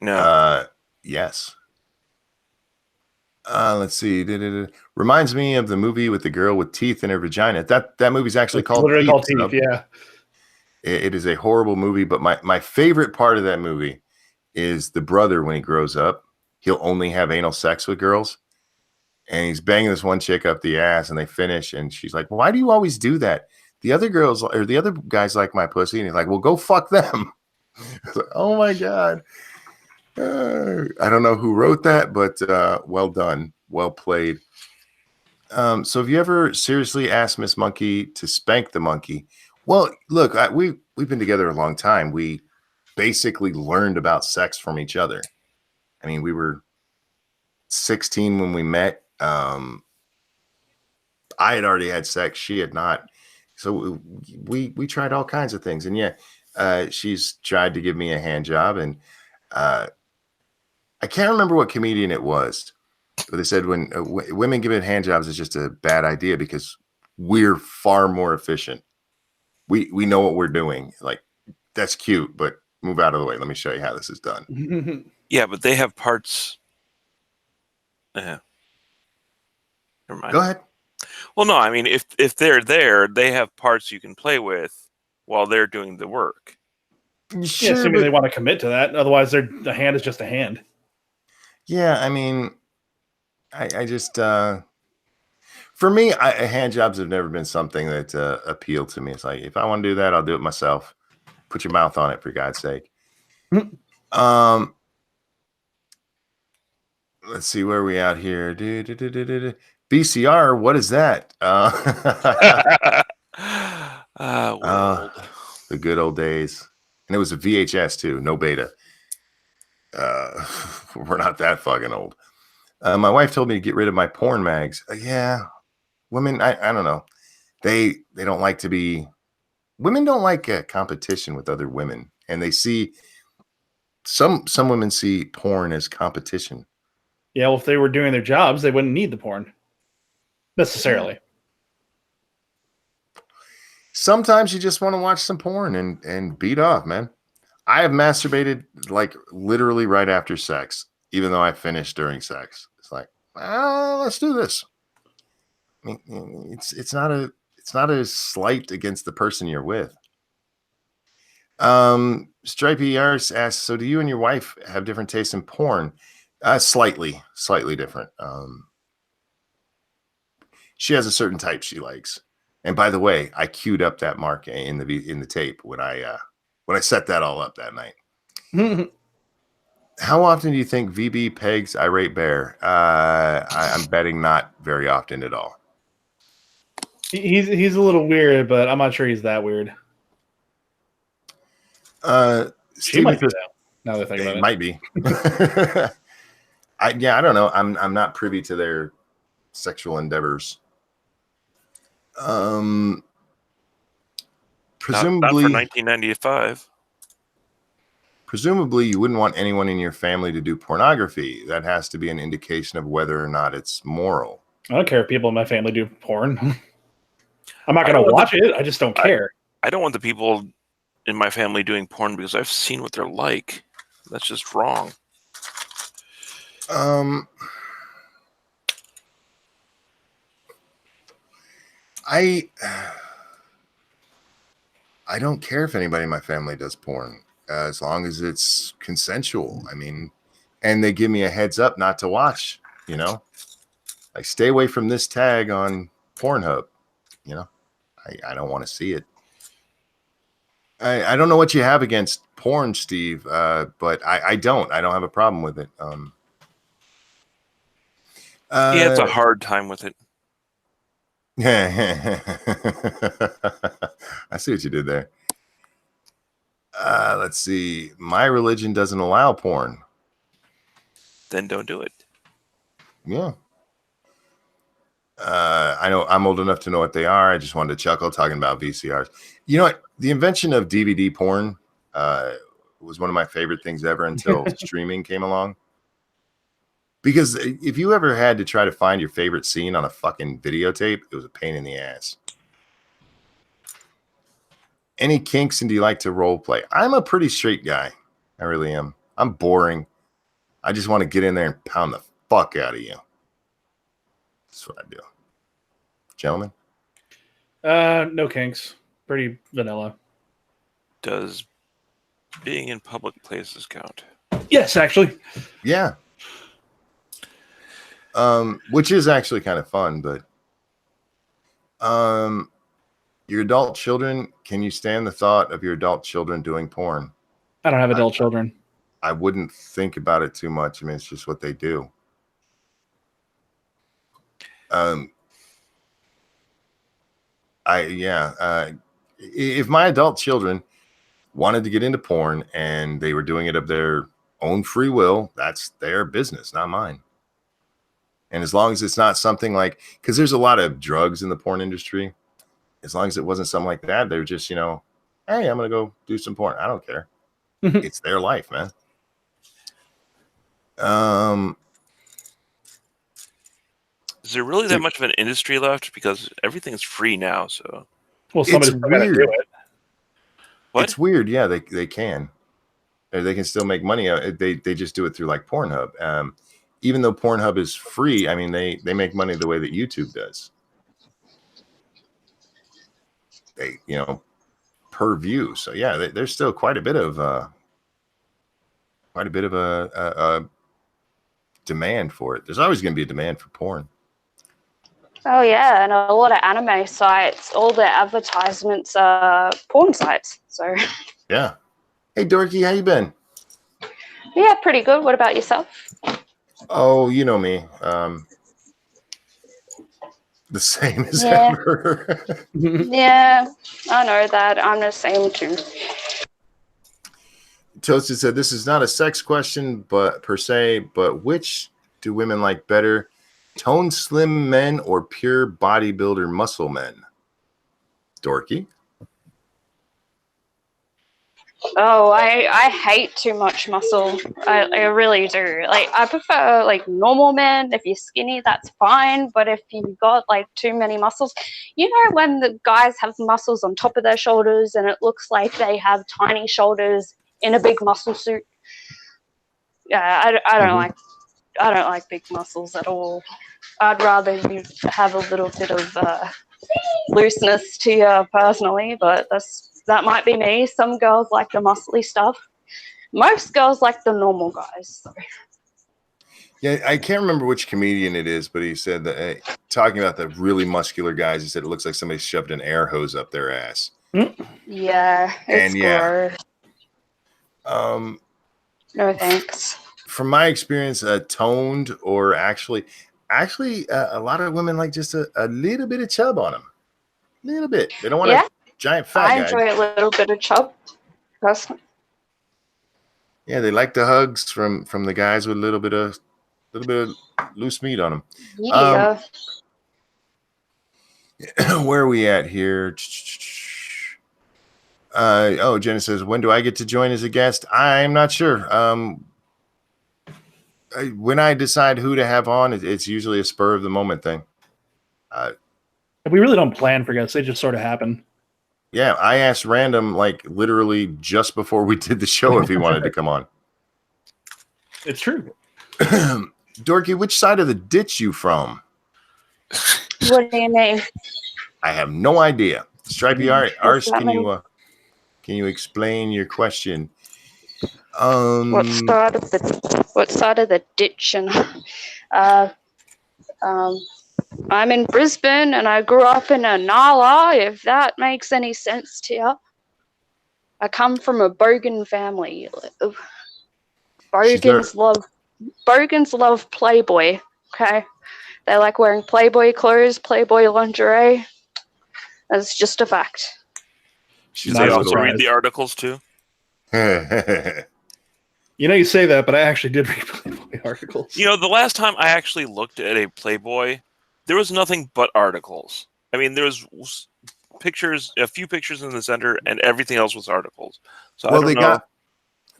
No. Yes. Let's see. Reminds me of the movie with the girl with teeth in her vagina. That movie's actually called Teeth. Yeah. It is a horrible movie, but my favorite part of that movie is the brother. When he grows up, he'll only have anal sex with girls, and he's banging this one chick up the ass, and they finish, and she's like, "Why do you always do that? The other girls or the other guys like my pussy," and he's like, "Well, go fuck them." Like, oh my God. I don't know who wrote that, but well done. Well played. So have you ever seriously asked Miss Monkey to spank the monkey? Well, look, we've been together a long time. We basically learned about sex from each other. I mean, we were 16 when we met. I had already had sex. She had not. So we tried all kinds of things. And yeah, she's tried to give me a hand job, and I can't remember what comedian it was, but they said when women give it hand jobs is just a bad idea because we're far more efficient. We know what we're doing. Like, that's cute, but move out of the way. Let me show you how this is done. Yeah, but they have parts. Never mind. Go ahead. Well, no, I mean, if they're there, they have parts you can play with while they're doing the work. Sure, assuming they want to commit to that. Otherwise, the hand is just a hand. Yeah, I mean, I just for me, hand jobs have never been something that appealed to me. It's like, if I want to do that, I'll do it myself. Put your mouth on it, for God's sake. Let's see, where are we out here? VCR, what is that? The good old days. And it was a VHS too, no beta. We're not that fucking old. My wife told me to get rid of my porn mags. Yeah, women, I don't know. They don't like to be. Women don't like a competition with other women, and they see some women see porn as competition. Yeah, well, if they were doing their jobs, they wouldn't need the porn. necessarily. Sometimes you just want to watch some porn and beat off, man. I have masturbated like literally right after sex, even though I finished during sex. It's like, well, let's do this. I mean, it's not a slight against the person you're with. Stripey Arse asks, so do you and your wife have different tastes in porn? Slightly different. She has a certain type she likes. And by the way, I queued up that mark in the tape when I set that all up that night. How often do you think VB pegs Irate Bear? I'm betting not very often at all. He's a little weird, but I'm not sure he's that weird. She might be that. Now that I think about it, might be. I don't know. I'm not privy to their sexual endeavors. Presumably, not for 1995. Presumably, you wouldn't want anyone in your family to do pornography. That has to be an indication of whether or not it's moral. I don't care if people in my family do porn. I'm not going to watch it. I just don't care. I don't want the people in my family doing porn because I've seen what they're like. That's just wrong. I don't care if anybody in my family does porn, as long as it's consensual. I mean, and they give me a heads up not to watch, you know, like stay away from this tag on Pornhub. You know, I don't want to see it. I don't know what you have against porn, Steve, but I don't have a problem with it. He has a hard time with it. I see what you did there. Let's see. My religion doesn't allow porn. Then don't do it. Yeah. I know I'm old enough to know what they are. I just wanted to chuckle talking about VCRs. You know what? The invention of DVD porn was one of my favorite things ever until streaming came along. Because if you ever had to try to find your favorite scene on a fucking videotape, it was a pain in the ass. Any kinks, and do you like to role play? I'm a pretty straight guy. I really am. I'm boring. I just want to get in there and pound the fuck out of you. That's what I do. Gentlemen? No kinks. Pretty vanilla. Does being in public places count? Yes, actually. Yeah. Which is actually kind of fun, but your adult children, can you stand the thought of your adult children doing porn? I don't have adult children. I wouldn't think about it too much. I mean, it's just what they do. If my adult children wanted to get into porn and they were doing it of their own free will, that's their business, not mine. And as long as it's not something like, because there's a lot of drugs in the porn industry, as long as it wasn't something like that, they're just, you know, hey, I'm going to go do some porn. I don't care. It's their life, man. Is there really that much of an industry left? Because everything's free now, so. Well, somebody's going to do it. What? It's weird. Yeah, they can. They can still make money. They just do it through like Pornhub. Even though Pornhub is free, I mean, they make money the way that YouTube does. They, you know, per view. So yeah, there's still quite a bit of a demand for it. There's always going to be a demand for porn. Oh yeah, and a lot of anime sites, all their advertisements are porn sites. So yeah. Hey Dorky, how you been? Yeah, pretty good. What about yourself? Oh, you know me. The same as ever. Yeah, I know that. I'm the same too. Toasted said, this is not a sex question, but per se, but which do women like better? Toned slim men or pure bodybuilder muscle men? Dorky? Oh, I hate too much muscle. I really do. Like, I prefer like normal men. If you're skinny, that's fine. But if you've got like too many muscles, you know, when the guys have muscles on top of their shoulders and it looks like they have tiny shoulders in a big muscle suit. Yeah, I don't like big muscles at all. I'd rather you have a little bit of looseness to you personally, but that might be me. Some girls like the muscly stuff. Most girls like the normal guys. So. Yeah, I can't remember which comedian it is, but he said that talking about the really muscular guys, he said it looks like somebody shoved an air hose up their ass. Yeah, it's gross. No thanks. From my experience, toned or actually, a lot of women like just a little bit of chub on them. A little bit. They don't want a giant fat guy. I enjoy a little bit of chub, personally. Yeah, they like the hugs from the guys with a little bit of loose meat on them. Yeah. Where are we at here? Jenna says, when do I get to join as a guest? I'm not sure. When I decide who to have on, it's usually a spur of the moment thing. We really don't plan for guests; they just sort of happen. Yeah, I asked Random like literally just before we did the show if he wanted to come on. It's true. Dorky, which side of the ditch you from? What do you mean? I have no idea. Stripey Ars, can you explain your question? What side of the ditch? And I'm in Brisbane and I grew up in a Nala, if that makes any sense to you. I come from a Bogan family. Bogans love Playboy, okay? They like wearing Playboy clothes, Playboy lingerie. That's just a fact. They also read the articles too. You know, you say that, but I actually did read Playboy articles. You know, the last time I actually looked at a Playboy, there was nothing but articles. I mean, there was pictures, a few pictures in the center, and everything else was articles. So well,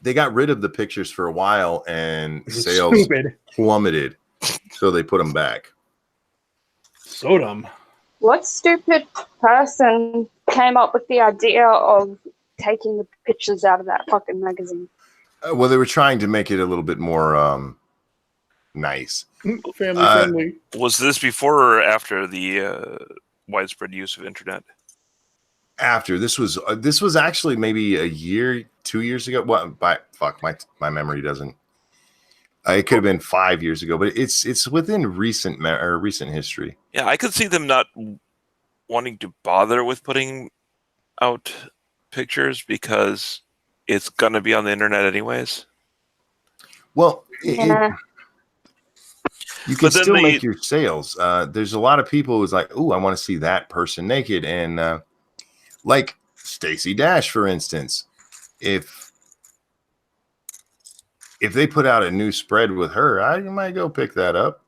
they got rid of the pictures for a while, and sales plummeted, so they put them back. So dumb. What stupid person came up with the idea of taking the pictures out of that fucking magazine? Well, they were trying to make it a little bit more nice. Family friendly. Was this before or after the widespread use of internet? After. This was actually maybe a year, 2 years ago. Well, my memory doesn't. It could have been 5 years ago, but it's within recent history. Yeah, I could see them not wanting to bother with putting out pictures because it's gonna be on the internet anyways. Well, you can still make your sales. There's a lot of people who's like, "Ooh, I want to see that person naked," and like Stacey Dash, for instance, if they put out a new spread with her, I might go pick that up.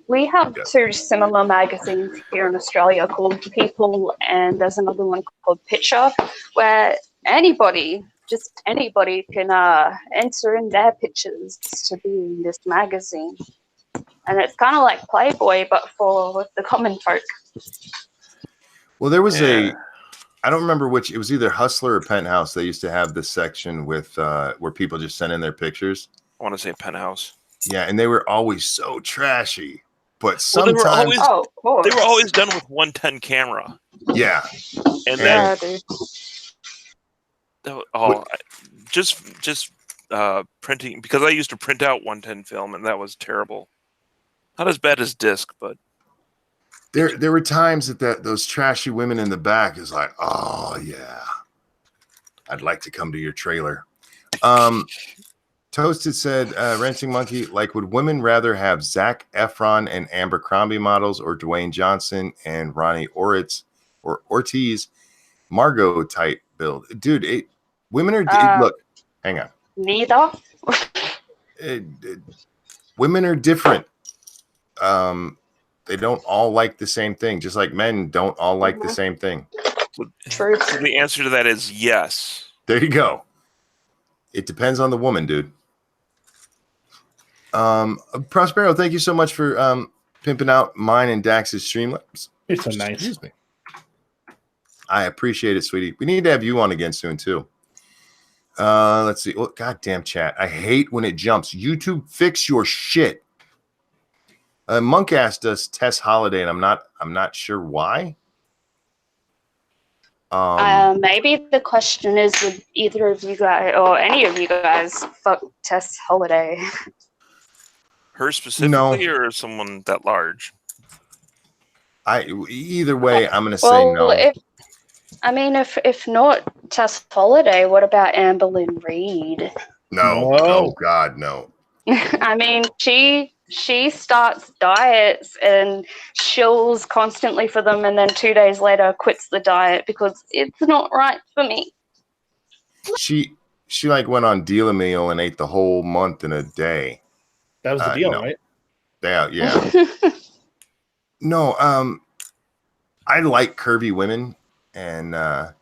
We have two similar magazines here in Australia called People, and there's another one called Picture, where anybody can enter in their pictures to be in this magazine. And it's kind of like Playboy, but for the common folk. Well, there was I don't remember which, it was either Hustler or Penthouse. They used to have this section with where people just sent in their pictures. I want to say Penthouse. Yeah, and they were always so trashy. But sometimes they were always done with 110 camera. Yeah. And then just printing, because I used to print out 110 film and that was terrible. Not as bad as disc, but there were times that those trashy women in the back is like, oh yeah, I'd like to come to your trailer. Toasted said, Ranting Monkey, like, would women rather have Zac Efron and Abercrombie models, or Dwayne Johnson and Ronnie Ortiz Margot type build? Dude, women are look, hang on. Neither. Women are different. They don't all like the same thing, just like men don't all like the same thing. True. So the answer to that is yes. There you go. It depends on the woman, dude. Prospero, thank you so much for pimping out mine and Dax's Streamlabs. You're so nice. Excuse me. I appreciate it, sweetie. We need to have you on again soon, too. Let's see. Oh, goddamn chat. I hate when it jumps. YouTube, fix your shit. Monk asked us Tess Holiday, and I'm not sure why. Maybe the question is, would either of you guys or any of you guys fuck Tess Holiday? Her specifically, or someone that large? Either way, I'm gonna say no. If not Tess Holiday, what about Amber Lynn Reid? No. Oh God, no. I mean, she starts diets and shills constantly for them, and then 2 days later quits the diet because it's not right for me. She like went on Deal a Meal and ate the whole month in a day. That was the deal, no. right? Yeah. No, I like curvy women, and there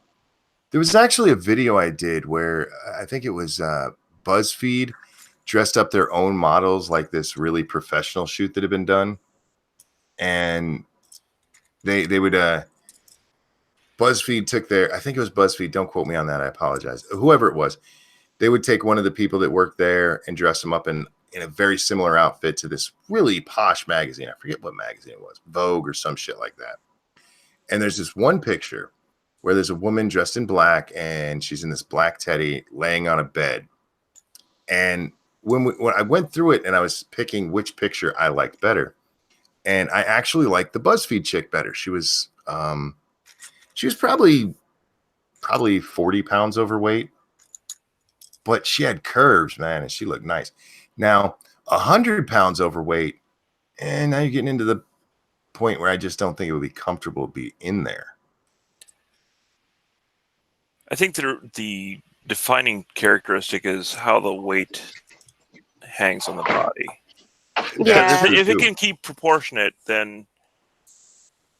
was actually a video I did where I think it was BuzzFeed dressed up their own models like this really professional shoot that had been done, and they would BuzzFeed took I think it was BuzzFeed, don't quote me on that, I apologize, whoever it was, they would take one of the people that worked there and dress them up in a very similar outfit to this really posh magazine. I forget what magazine it was, Vogue or some shit like that. And there's this one picture where there's a woman dressed in black and she's in this black teddy laying on a bed. And when I went through it and I was picking which picture I liked better, and I actually liked the BuzzFeed chick better. She was probably 40 pounds overweight, but she had curves, man, and she looked nice. Now, 100 pounds overweight, and now you're getting into the point where I just don't think it would be comfortable to be in there. I think the defining characteristic is how the weight hangs on the body. Yeah. If it can keep proportionate, then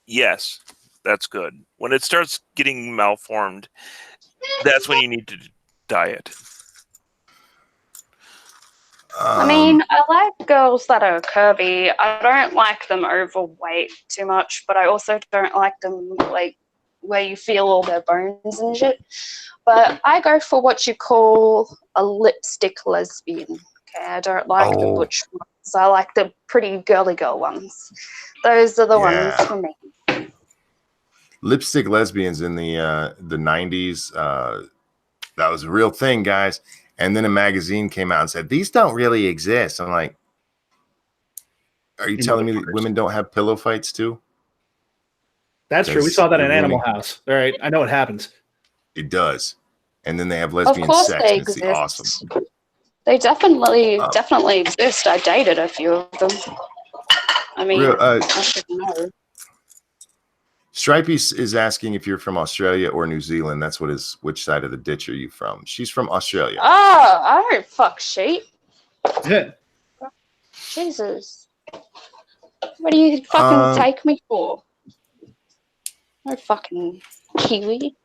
yes, that's good. When it starts getting malformed, that's when you need to diet. I mean, I like girls that are curvy. I don't like them overweight too much, but I also don't like them like where you feel all their bones and shit. But I go for what you call a lipstick lesbian. Okay, I don't like the butch ones. I like the pretty girly girl ones. Those are the ones for me. Lipstick lesbians in the 90s, that was a real thing, guys. And then a magazine came out and said, these don't really exist. I'm like, are you telling me that women don't have pillow fights too? That's true. We saw that in Animal House. All right. I know what happens. It does. And then they have lesbian sex. They and it's exist. awesome. They definitely exist. I dated a few of them. I mean, I should know. Stripey is asking if you're from Australia or New Zealand. That's which side of the ditch are you from? She's from Australia. Oh, I don't fuck sheep. Yeah. Jesus. What do you fucking take me for? No fucking Kiwi.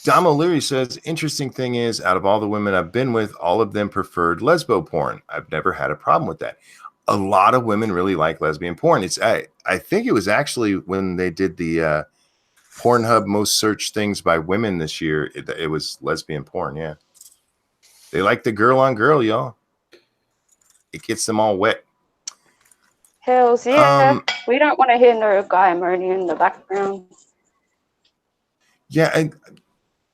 Dom O'Leary says, interesting thing is, out of all the women I've been with, all of them preferred lesbo porn. I've never had a problem with that. A lot of women really like lesbian porn. I think it was actually when they did the Pornhub most searched things by women this year, it was lesbian porn. Yeah, they like the girl on girl, y'all. It gets them all wet. Hells yeah. We don't want to hear no guy moaning in the background. Yeah, and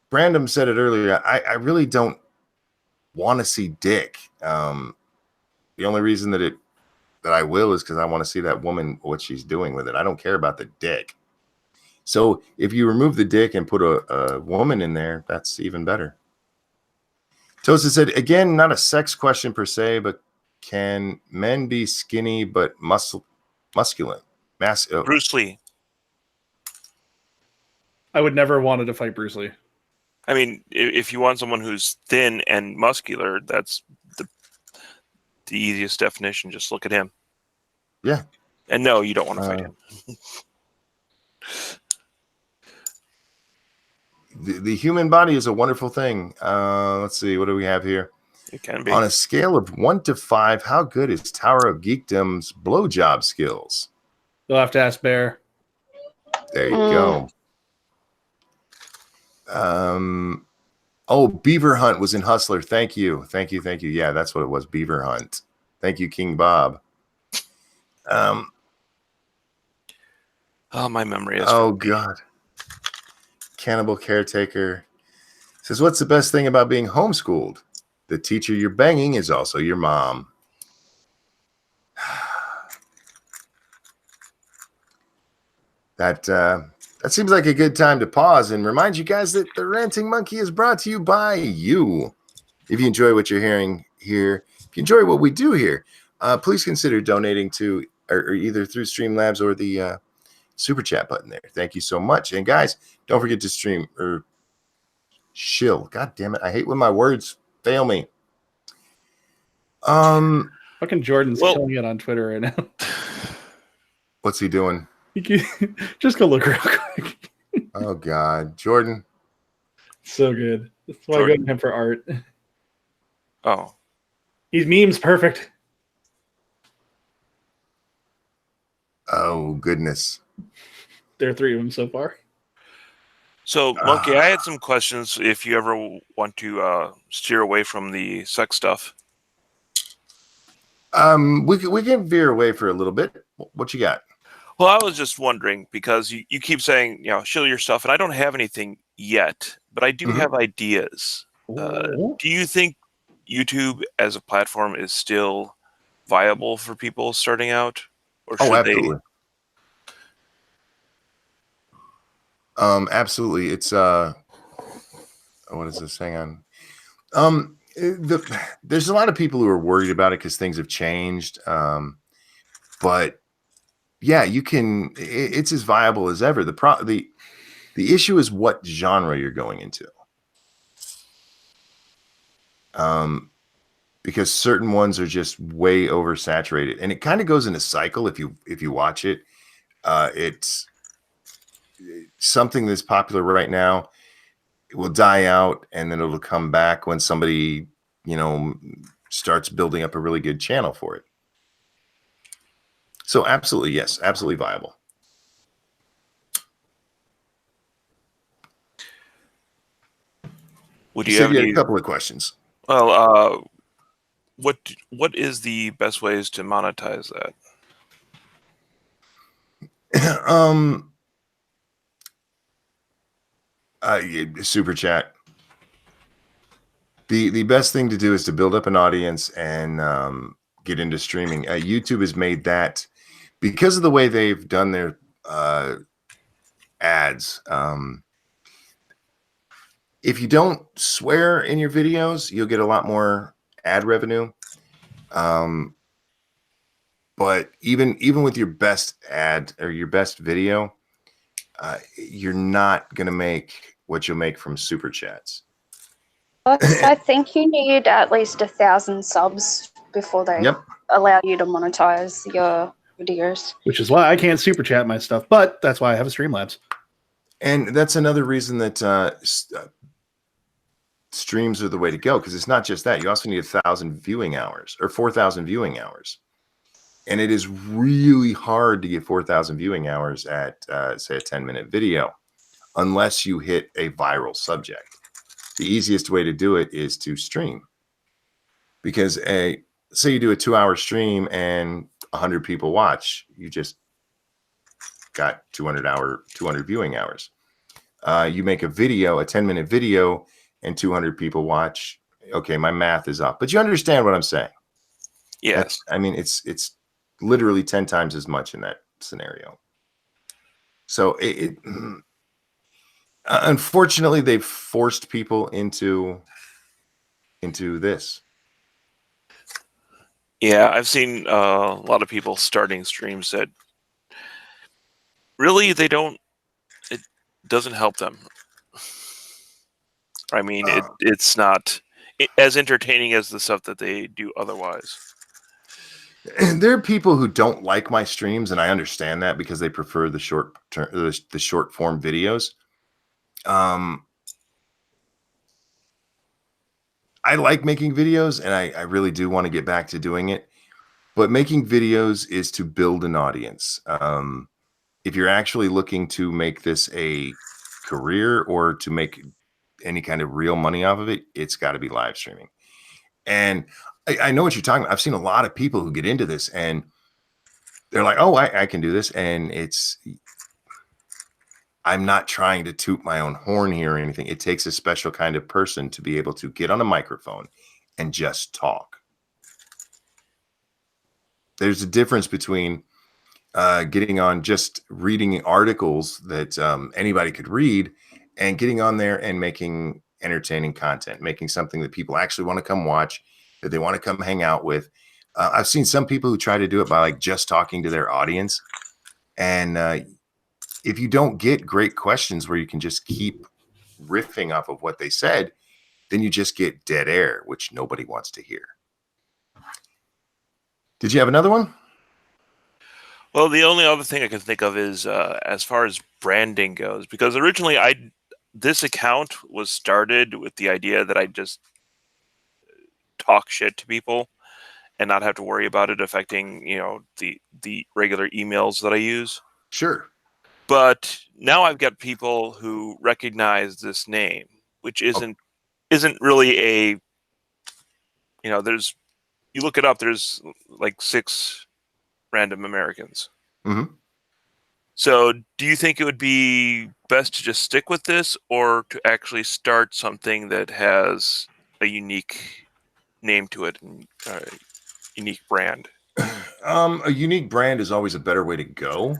Brandon said it earlier. I really don't want to see dick. The only reason that I will is because I want to see that woman, what she's doing with it. I don't care about the dick. So if you remove the dick and put a woman in there, that's even better. Tosa said, again, not a sex question per se, but can men be skinny but muscular? Bruce Lee. I would never wanted to fight Bruce Lee. I mean, if you want someone who's thin and muscular, that's the easiest definition. Just look at him. Yeah. And no, you don't want to fight him. The human body is a wonderful thing. Let's see. What do we have here? It can be. On a scale of 1 to 5, how good is Tower of Geekdom's blowjob skills? You'll have to ask Bear. There you go. Oh, Beaver Hunt was in Hustler. Thank you. Yeah, that's what it was. Beaver Hunt. Thank you, King Bob. Oh, my memory is. Oh God. Cannibal Caretaker says, "What's the best thing about being homeschooled? The teacher you're banging is also your mom." That seems like a good time to pause and remind you guys that the Ranting Monkey is brought to you by you. If you enjoy what you're hearing here, if you enjoy what we do here, please consider donating to or either through Streamlabs or the super chat button there. Thank you so much. And guys, don't forget to stream or shill. God damn it. I hate when my words fail me. Fucking Jordan's killing it on Twitter right now. What's he doing? Just go look real quick. Oh God, Jordan. So good. That's why I go to him for art. Oh. He's memes perfect. Oh goodness. There are 3 of them so far. So, Monkey, I had some questions if you ever want to steer away from the sex stuff. We can veer away for a little bit. What you got? Well, I was just wondering because you keep saying, shill your stuff, and I don't have anything yet, but I do have ideas. Do you think YouTube as a platform is still viable for people starting out? Or should absolutely. Absolutely. It's what is this? Hang on. There's a lot of people who are worried about it because things have changed. But yeah, you can. It's as viable as ever. The issue is what genre you're going into. Because certain ones are just way oversaturated, and it kind of goes in a cycle. If you watch it, it's something that's popular right now. It will die out, and then it'll come back when somebody starts building up a really good channel for it. So absolutely, yes, absolutely viable. Would you have a couple of questions? Well, what is the best ways to monetize that? Super chat. The best thing to do is to build up an audience and get into streaming. YouTube has made that because of the way they've done their ads. If you don't swear in your videos, you'll get a lot more ad revenue. But even with your best ad or your best video, you're not going to make what you'll make from super chats. I think you need at least 1,000 subs before they allow you to monetize your videos. Which is why I can't super chat my stuff, but that's why I have a Streamlabs. And that's another reason that streams are the way to go, because it's not just that. You also need 1,000 viewing hours or 4,000 viewing hours. And it is really hard to get 4,000 viewing hours at, say, a 10-minute video, unless you hit a viral subject. The easiest way to do it is to stream. Because say you do a 2-hour stream and 100 people watch, you just got 200 viewing hours. You make a video, a 10-minute video, and 200 people watch. Okay, my math is off, but you understand what I'm saying. Yes. It's literally 10 times as much in that scenario. So unfortunately, they've forced people into this. Yeah, I've seen a lot of people starting streams that really it doesn't help them. I mean, it's not as entertaining as the stuff that they do otherwise. And there are people who don't like my streams, and I understand that because they prefer the short form videos. I like making videos, and I really do want to get back to doing it. But making videos is to build an audience. If you're actually looking to make this a career or to make any kind of real money off of it, it's got to be live streaming. And I know what you're talking about. I've seen a lot of people who get into this and they're like, oh, I can do this. And I'm not trying to toot my own horn here or anything. It takes a special kind of person to be able to get on a microphone and just talk. There's a difference between getting on just reading articles that anybody could read and getting on there and making entertaining content, making something that people actually want to come watch, that they want to come hang out with. I've seen some people who try to do it by like just talking to their audience. And if you don't get great questions where you can just keep riffing off of what they said, then you just get dead air, which nobody wants to hear. Did you have another one? Well, the only other thing I can think of is as far as branding goes, because originally this account was started with the idea that I just talk shit to people and not have to worry about it affecting, the regular emails that I use. Sure. But now I've got people who recognize this name, which isn't really a, you look it up, there's like 6 random Americans. Mm-hmm. So do you think it would be best to just stick with this or to actually start something that has a unique name to it and a unique brand? A unique brand is always a better way to go.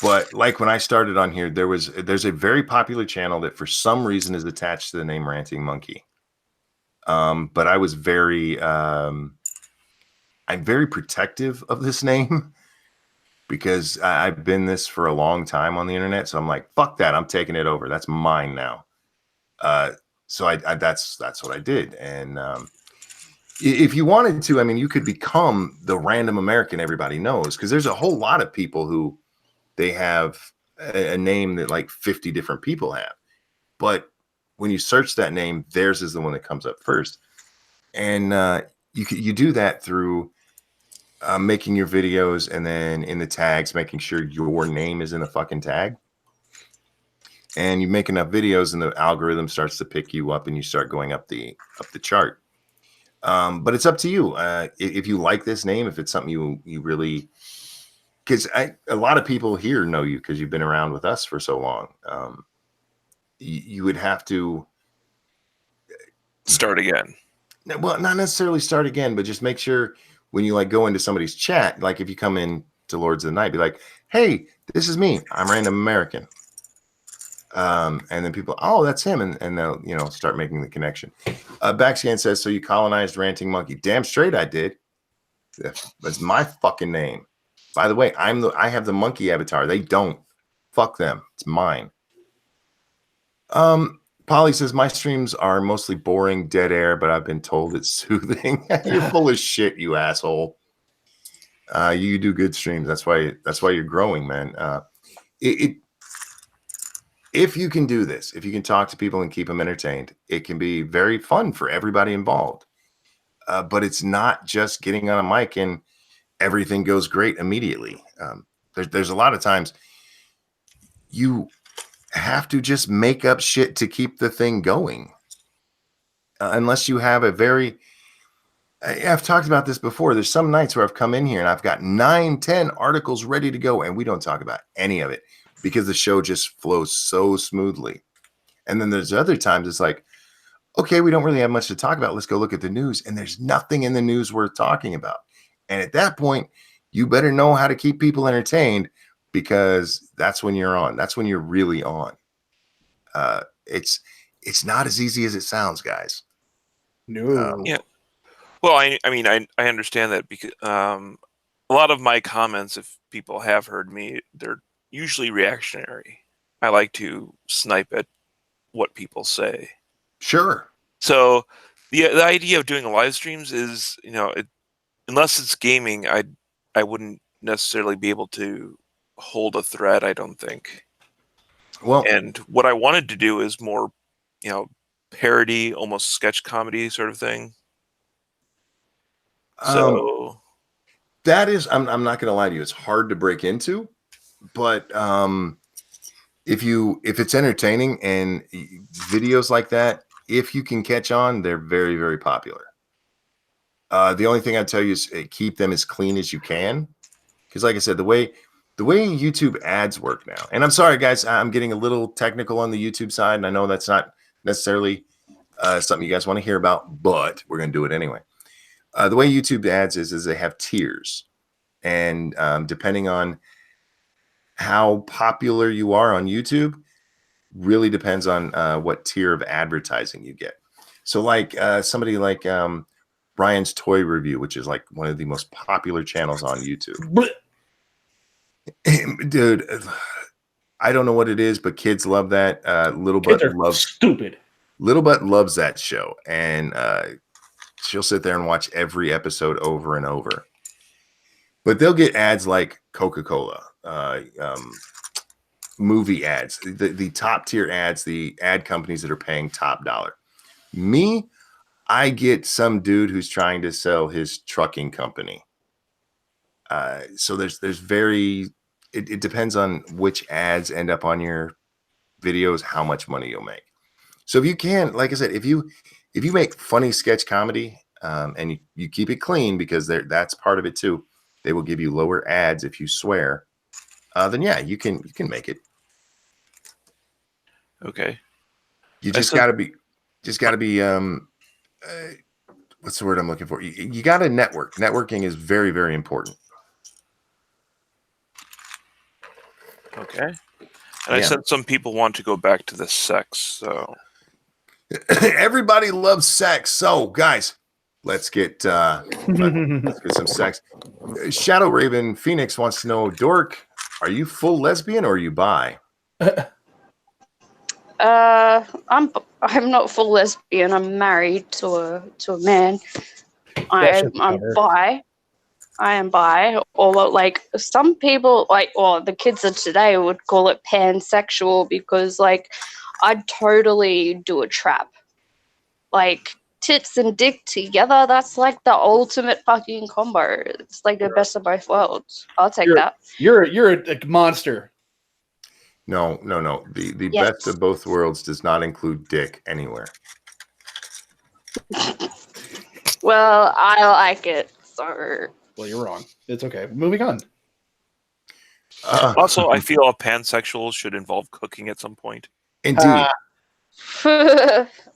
But like when I started on here, there's a very popular channel that for some reason is attached to the name Ranting Monkey. But I was I'm very protective of this name because I've been this for a long time on the internet. So I'm like, fuck that. I'm taking it over. That's mine now. So that's what I did. And if you wanted to, I mean, you could become the random American everybody knows, because there's a whole lot of people who they have a name that like 50 different people have. But when you search that name, theirs is the one that comes up first. And you do that through making your videos and then in the tags, making sure your name is in the fucking tag. And you make enough videos and the algorithm starts to pick you up and you start going up the chart. But it's up to you. If you like this name, if it's something you really, because a lot of people here know you because you've been around with us for so long. You would have to start again. Well, not necessarily start again, but just make sure when you like go into somebody's chat, like if you come in to Lords of the Night, be like, hey, this is me. I'm Random American. And then people, oh, that's him. And they'll, start making the connection. Backscan says, so you colonized Ranting Monkey. Damn straight I did. That's my fucking name. By the way, I have the monkey avatar. They don't. Fuck them. It's mine. Polly says, my streams are mostly boring, dead air, but I've been told it's soothing. You're full of shit, you asshole. You do good streams. That's why you're growing, man. If you can do this, if you can talk to people and keep them entertained, it can be very fun for everybody involved. But it's not just getting on a mic and everything goes great immediately. There's a lot of times you have to just make up shit to keep the thing going. Unless you have I've talked about this before. There's some nights where I've come in here and I've got 9-10 articles ready to go and we don't talk about any of it because the show just flows so smoothly. And then there's other times it's like, okay, we don't really have much to talk about. Let's go look at the news. And there's nothing in the news worth talking about. And at that point, you better know how to keep people entertained, because that's when you're on. That's when you're really on. It's not as easy as it sounds, guys. No. Yeah. Well, I mean, I understand that because a lot of my comments, if people have heard me, they're usually reactionary. I like to snipe at what people say. Sure. So the idea of doing live streams is, unless it's gaming, I wouldn't necessarily be able to hold a thread, I don't think. Well, and what I wanted to do is more, parody, almost sketch comedy sort of thing. Um, So that is, I'm not going to lie to you. It's hard to break into, but if it's entertaining and videos like that, if you can catch on, they're very, very popular. The only thing I'd tell you is keep them as clean as you can. Because like I said, the way YouTube ads work now, and I'm sorry, guys, I'm getting a little technical on the YouTube side, and I know that's not necessarily something you guys want to hear about, but we're going to do it anyway. The way YouTube ads is they have tiers, and depending on how popular you are on YouTube, really depends on what tier of advertising you get. So like somebody like Brian's Toy Review, which is like one of the most popular channels on YouTube. Dude, I don't know what it is, but kids love that. Little Butt loves stupid. Little Butt loves that show, and she'll sit there and watch every episode over and over. But they'll get ads like Coca-Cola, movie ads, the top tier ads, the ad companies that are paying top dollar. Me, I get some dude who's trying to sell his trucking company. So there's it depends on which ads end up on your videos, how much money you'll make. So if you can, like I said, if you make funny sketch comedy and you keep it clean, because that's part of it too, they will give you lower ads if you swear. Then yeah, you can make it. okay. You just gotta be what's the word I'm looking for? You gotta network. Networking is very, very important. Okay. And I said some people want to go back to the sex, so everybody loves sex. So guys, let's get some sex. Shadow Raven Phoenix wants to know, Dork, are you full lesbian or are you bi? I'm not full lesbian. I'm married to a man. I'm bi. I am bi. Or like some people, the kids of today would call it pansexual, because like I'd totally do a trap. Like tits and dick together, that's like the ultimate fucking combo. It's like the best of both worlds. I'll take that. You're a monster. No. The best of both worlds does not include dick anywhere. Well, I like it. So. Well, you're wrong. It's okay. Moving on. Also, I feel a pansexual should involve cooking at some point. Indeed.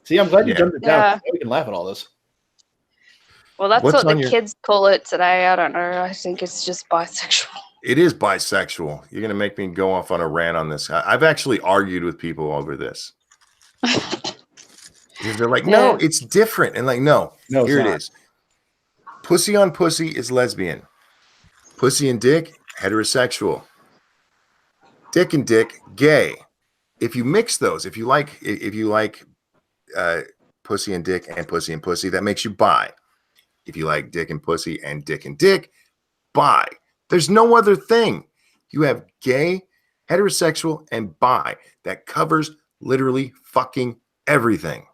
See, I'm glad you jumped it down. Yeah. We can laugh at all this. Well, that's what the kids call it today. I don't know. I think it's just bisexual. It is bisexual. You're going to make me go off on a rant on this. I've actually argued with people over this. They're like, no, it's different. And like, no, here it is. Pussy on pussy is lesbian. Pussy and dick, heterosexual. Dick and dick, gay. If you mix those, if you like pussy and dick and pussy, that makes you bi. If you like dick and pussy and dick, bi. There's no other thing. You have gay, heterosexual, and bi. That covers literally fucking everything.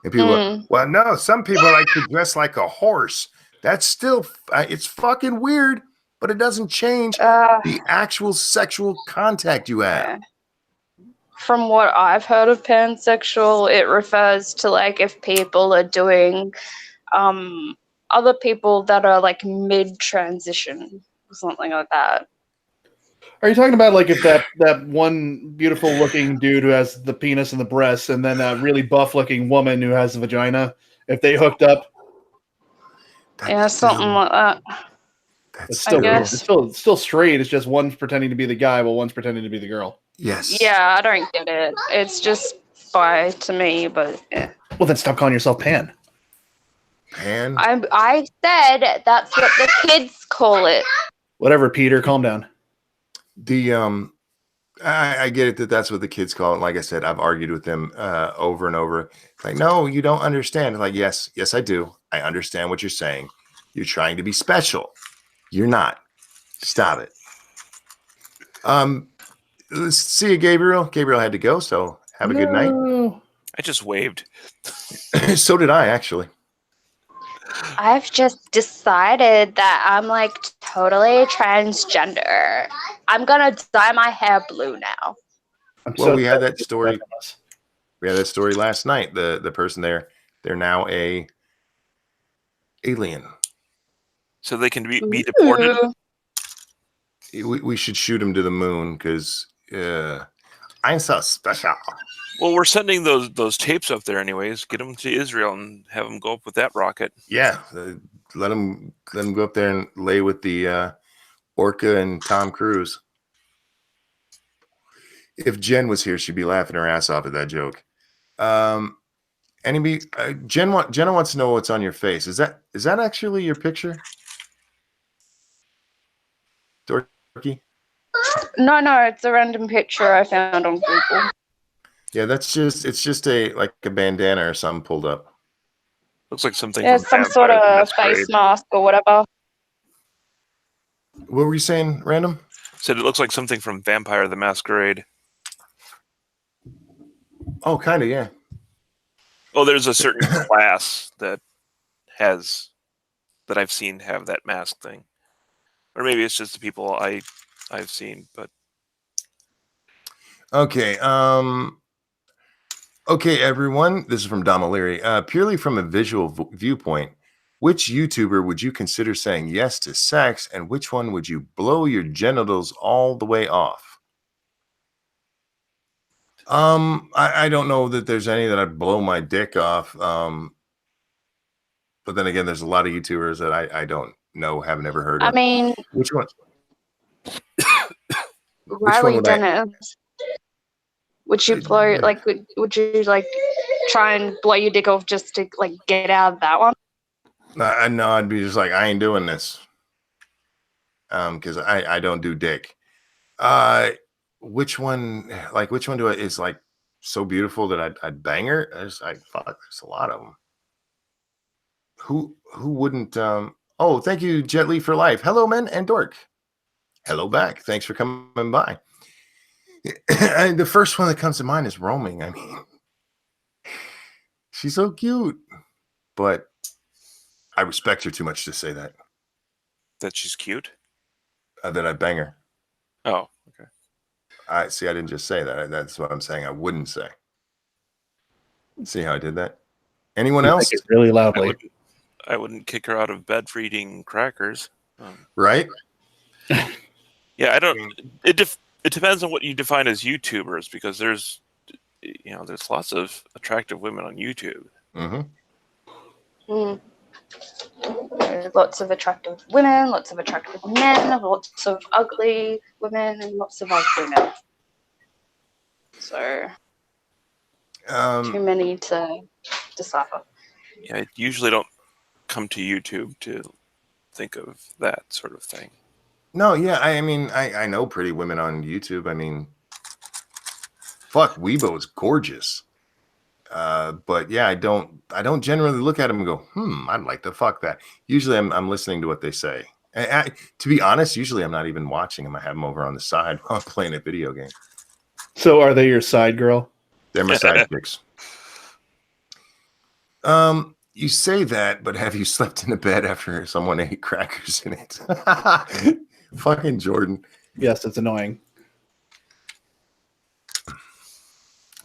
And people are, well, no, some people like to dress like a horse. That's still, it's fucking weird, but it doesn't change the actual sexual contact you have. Yeah. From what I've heard of pansexual, it refers to like if people are doing other people that are like mid-transition or something like that. Are you talking about like if that one beautiful looking dude who has the penis and the breasts, and then a really buff looking woman who has the vagina, if they hooked up? Something like that. It's still straight. It's just one's pretending to be the guy while one's pretending to be the girl. Yes. Yeah, I don't get it. It's just bi to me, but yeah. Well, then stop calling yourself pan. Pan? I said that's what the kids call it. Whatever, Peter, calm down. I get it that's what the kids call it. Like I said, I've argued with them over and over. Like, no, you don't understand. Like, yes, I do. I understand what you're saying. You're trying to be special. You're not. Stop it. Let's see you, Gabriel. Gabriel had to go, so have a good night. I just waved. So did I, actually. I've just decided that I'm like totally transgender. I'm gonna dye my hair blue now. Well, we had that story. We had that story last night. The person there, they're now a alien. So they can be deported? We should shoot him to the moon because I'm so special. Well, we're sending those tapes up there anyways. Get them to Israel and have them go up with that rocket. Yeah, let him go up there and lay with the Orca and Tom Cruise. If Jen was here, she'd be laughing her ass off at that joke. Anybody, Jenna wants to know what's on your face. Is that actually your picture, Dorky? No, it's a random picture I found on Google. Yeah, it's just a bandana or something pulled up. Looks like something. Yeah, some sort of face mask or whatever. What were you saying, Random? Said it looks like something from Vampire the Masquerade. Oh, kind of, yeah. Oh, there's a certain class that I've seen have that mask thing, or maybe it's just the people I've seen. But okay, okay, everyone. This is from Dom O'Leary. Purely from a visual viewpoint, which YouTuber would you consider saying yes to sex, and which one would you blow your genitals all the way off? I don't know that there's any that I'd blow my dick off. But then again, there's a lot of YouTubers that I don't know, have never heard of. I mean, which one? Riley Dennis. Would you blow would you try and blow your dick off just to get out of that one? No, I'd be just like, I ain't doing this. Because I don't do dick. Which one do I is so beautiful that I'd bang her? Fuck, there's a lot of them. Who wouldn't? Oh, thank you, Jet Li for life. Hello, men and Dork. Hello back. Thanks for coming by. And the first one that comes to mind is Roaming. I mean, she's so cute, but I respect her too much to say that. That she's cute? That I bang her. Oh, okay. I didn't just say that. That's what I'm saying. I wouldn't say. See how I did that? Anyone else? Really loudly. I wouldn't kick her out of bed for eating crackers. Right? Yeah, I don't. It depends on what you define as YouTubers, because there's lots of attractive women on YouTube. Mm-hmm. Lots of attractive women, lots of attractive men, lots of ugly women, and lots of ugly men. So too many to decipher. Yeah, I usually don't come to YouTube to think of that sort of thing. No, yeah, I mean, I know pretty women on YouTube. I mean, fuck, Weibo is gorgeous. But yeah, I don't generally look at them and go, I'd like to fuck that. Usually I'm listening to what they say. To be honest, usually I'm not even watching them. I have them over on the side while I'm playing a video game. So are they your side girl? They're my sidekicks. You say that, but have you slept in a bed after someone ate crackers in it? Fucking Jordan. Yes, it's annoying.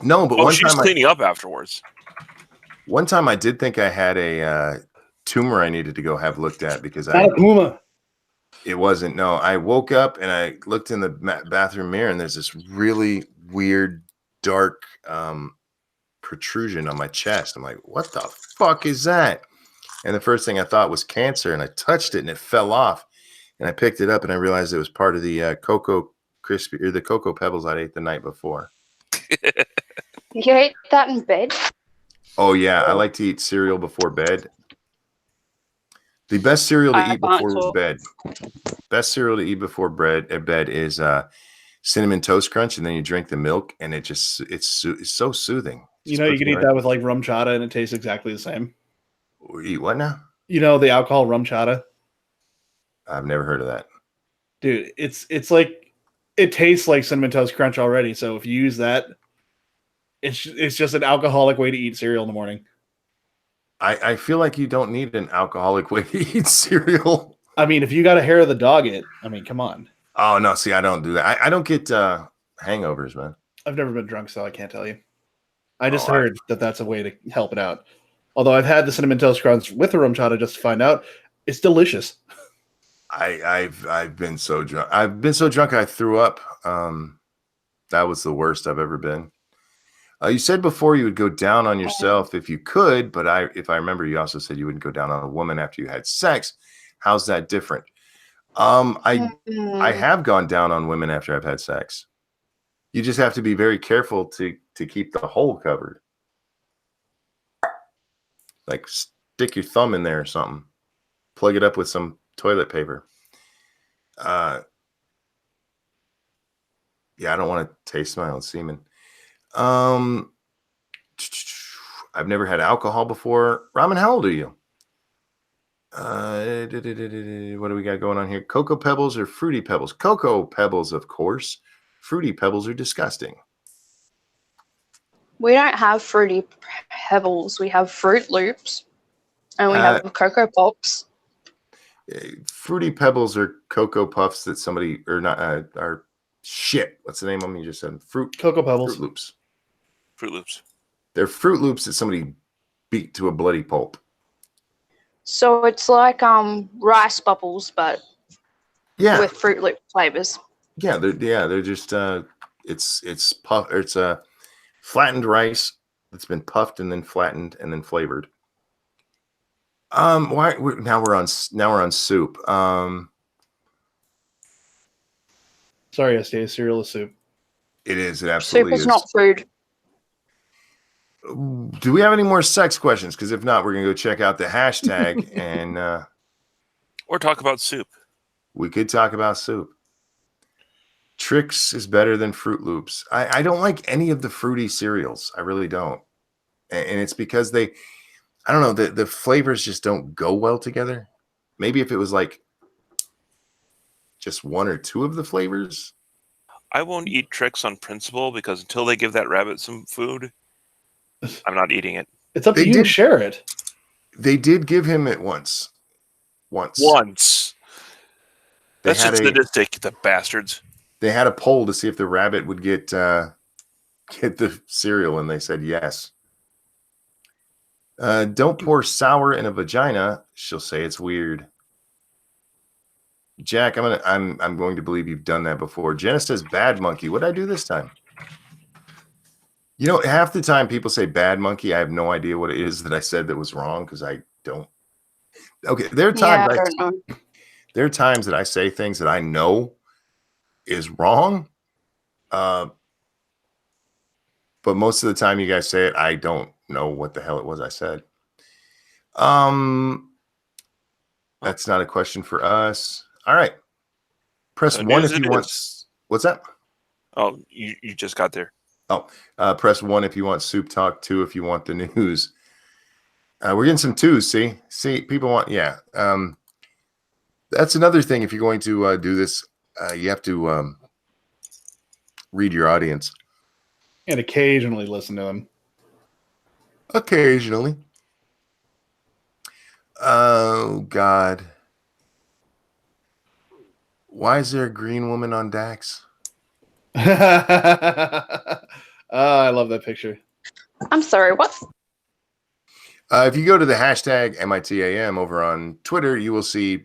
No, but she's cleaning up afterwards. One time I did think I had a tumor I needed to go have looked at because it wasn't. No, I woke up and I looked in the bathroom mirror and there's this really weird dark protrusion on my chest. I'm like, what the fuck is that? And the first thing I thought was cancer, and I touched it and it fell off. And I picked it up and I realized it was part of the Cocoa Pebbles I ate the night before. You ate that in bed? Oh yeah, I like to eat cereal before bed. The best cereal to eat before bed. Best cereal to eat before bed is Cinnamon Toast Crunch, and then you drink the milk, and it's so soothing. You can eat that with rum chata, and it tastes exactly the same. Eat what now? The alcohol rum chata. I've never heard of that, dude. It's like it tastes like Cinnamon Toast Crunch already. So if you use that, It's just an alcoholic way to eat cereal in the morning. I feel like you don't need an alcoholic way to eat cereal. I mean, if you got a hair of the dog, come on. Oh no, see, I don't do that. I don't get hangovers, man. I've never been drunk, so I can't tell you. I just heard that that's a way to help it out. Although I've had the cinnamon toast crunch with the rum chata just to find out, it's delicious. I've been so drunk. I've been so drunk I threw up. That was the worst I've ever been. You said before you would go down on yourself if you could, but if I remember, you also said you wouldn't go down on a woman after you had sex. How's that different? I have gone down on women after I've had sex. You just have to be very careful to keep the hole covered. Like stick your thumb in there or something. Plug it up with some toilet paper. Yeah, I don't want to taste my own semen. I've never had alcohol before. Ramen, how old are you? What do we got going on here? Cocoa Pebbles or Fruity Pebbles? Cocoa Pebbles, of course. Fruity Pebbles are disgusting. We don't have Fruity Pebbles. We have Fruit Loops. And we have Cocoa Pops. Fruity Pebbles are Cocoa Puffs that somebody, or not, are shit. What's the name of them? You just said Cocoa Pebbles. Fruit Loops. Fruit Loops. They're Fruit Loops that somebody beat to a bloody pulp. So it's like rice bubbles, but with Fruit Loop flavors. Yeah, they're just it's puff. Or it's a flattened rice that's been puffed and then flattened and then flavored. Now we're on soup. Sorry, SDA, cereal is soup. It is. It absolutely soup is not food. Do we have any more sex questions? Because if not, we're gonna go check out the hashtag and or talk about soup. We could talk about soup. Trix is better than Fruit Loops. I don't like any of the fruity cereals. I really don't, and it's because I don't know, the flavors just don't go well together. Maybe if it was like just one or two of the flavors. I won't eat Trix on principle because until they give that rabbit some food, I'm not eating it. It's up to you to share it. They did give him it once. That's just sadistic, the bastards. They had a poll to see if the rabbit would get the cereal, and they said yes. Don't pour sour in a vagina. She'll say it's weird. Jack, I'm going to believe you've done that before. Jenna says bad monkey. What did I do this time? You know, half the time people say bad monkey. I have no idea what it is that I said that was wrong because I don't. Okay, there are times there are times that I say things that I know is wrong. But most of the time you guys say it, I don't know what the hell it was I said. That's not a question for us. All right. Press 1 if you want. What's that? Oh, you just got there. Oh, press 1 if you want soup talk, 2 if you want the news. We're getting some 2s. See, people want, yeah. That's another thing. If you're going to do this, you have to read your audience. And occasionally listen to them. Occasionally. Oh, God. Why is there a green woman on Dax? I love that picture. I'm sorry, what? If you go to the hashtag MITAM over on Twitter, you will see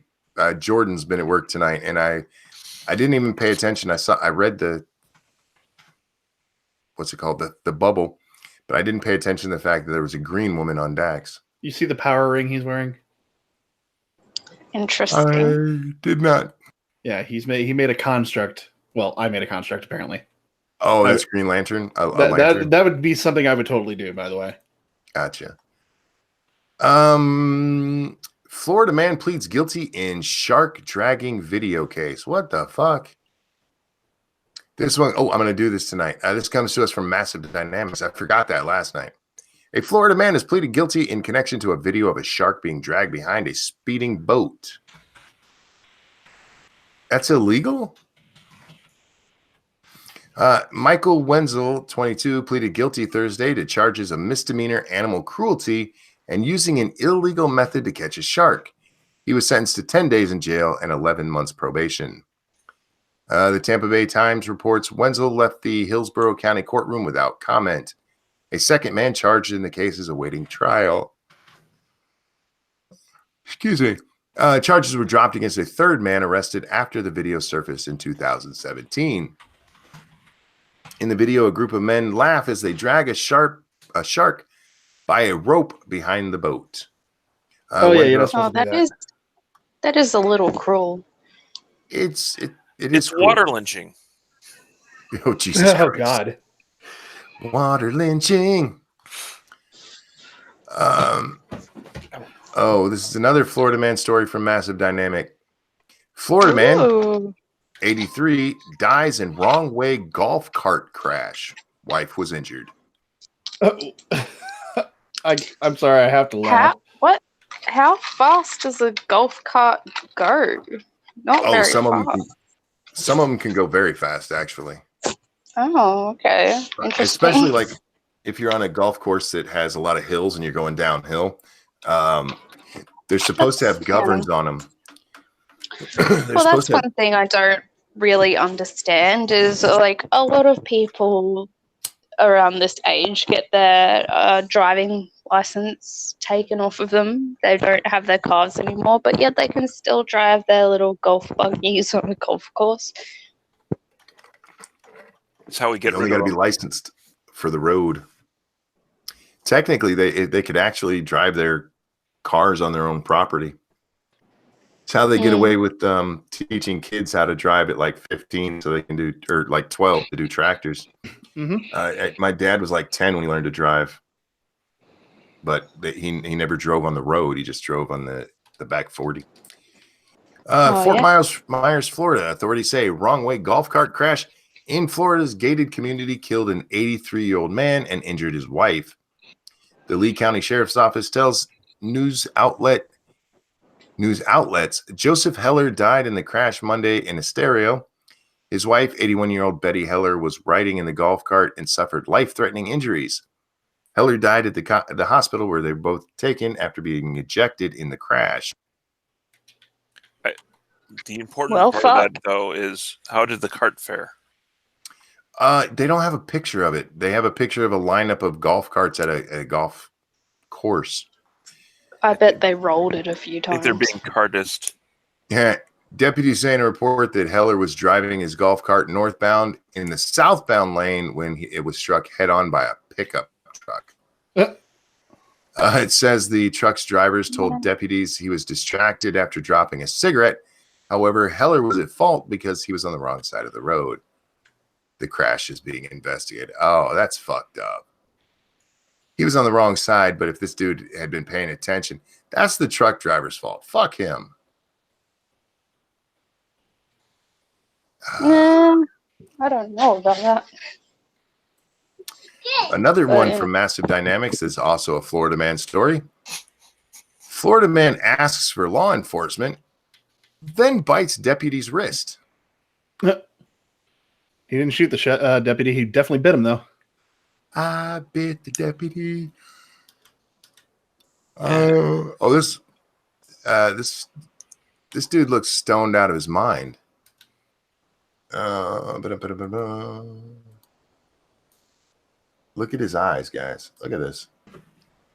Jordan's been at work tonight, and I didn't even pay attention. I read the what's it called, the bubble, but I didn't pay attention to the fact that there was a green woman on Dax. You see the power ring he's wearing? Interesting. I did not. Yeah, he made a construct. Well, I made a construct apparently. Oh, that's Green Lantern. That would be something I would totally do. By the way. Gotcha. Florida man pleads guilty in shark dragging video case. What the fuck? This one, I'm going to do this tonight. This comes to us from Massive Dynamics. I forgot that last night. A Florida man has pleaded guilty in connection to a video of a shark being dragged behind a speeding boat. That's illegal? Michael Wenzel, 22, pleaded guilty Thursday to charges of misdemeanor animal cruelty and using an illegal method to catch a shark. He was sentenced to 10 days in jail and 11 months probation. The Tampa Bay Times reports Wenzel left the Hillsborough County courtroom without comment. A second man charged in the case is awaiting trial. Excuse me. Charges were dropped against a third man arrested after the video surfaced in 2017. In the video, a group of men laugh as they drag a shark by a rope behind the boat. You're not supposed to do that. That is a little cruel. It's water lynching. Oh, Jesus Christ. Oh, God. Water lynching. This is another Florida man story from Massive Dynamic. Florida man, 83, dies in wrong way golf cart crash. Wife was injured. I'm sorry, I have to laugh. How fast does a golf cart go? Not very fast. Some of them can go very fast, actually. Oh, okay. Interesting. Especially like if you're on a golf course that has a lot of hills and you're going downhill. They're supposed to have governs on them. Well, that's one thing I don't really understand is like a lot of people around this age get their driving license taken off of them. They don't have their cars anymore, but yet they can still drive their little golf buggies on a golf course. That's how we get. You only got to be licensed for the road. Technically, they could actually drive their cars on their own property. It's how they get away with teaching kids how to drive at like 15, so they can do, or like 12 to do tractors. Mm-hmm. My dad was like 10 when he learned to drive, but he never drove on the road. He just drove on the back 40. Fort Myers, Florida. Authorities say wrong way golf cart crash in Florida's gated community killed an 83-year-old man and injured his wife. The Lee County Sheriff's Office tells news outlets Joseph Heller died in the crash Monday in a stereo. His wife, 81-year-old Betty Heller, was riding in the golf cart and suffered life-threatening injuries. Heller died at the hospital where they were both taken after being ejected in the crash. The important part of that, though, is how did the cart fare? They don't have a picture of it. They have a picture of a lineup of golf carts at a golf course. I bet they rolled it a few times. I think they're being cartist. Yeah. Deputies say in a report that Heller was driving his golf cart northbound in the southbound lane when it was struck head-on by a pickup truck. It says the truck's drivers told deputies he was distracted after dropping a cigarette. However, Heller was at fault because he was on the wrong side of the road. The crash is being investigated. Oh, that's fucked up. He was on the wrong side, but if this dude had been paying attention, that's the truck driver's fault. Fuck him. I don't know about that. Another one from Massive Dynamics is also a Florida man story. Florida man asks for law enforcement, then bites deputy's wrist. He didn't shoot the deputy. He definitely bit him, though. I bit the deputy. This dude looks stoned out of his mind. Look at his eyes, guys. Look at this.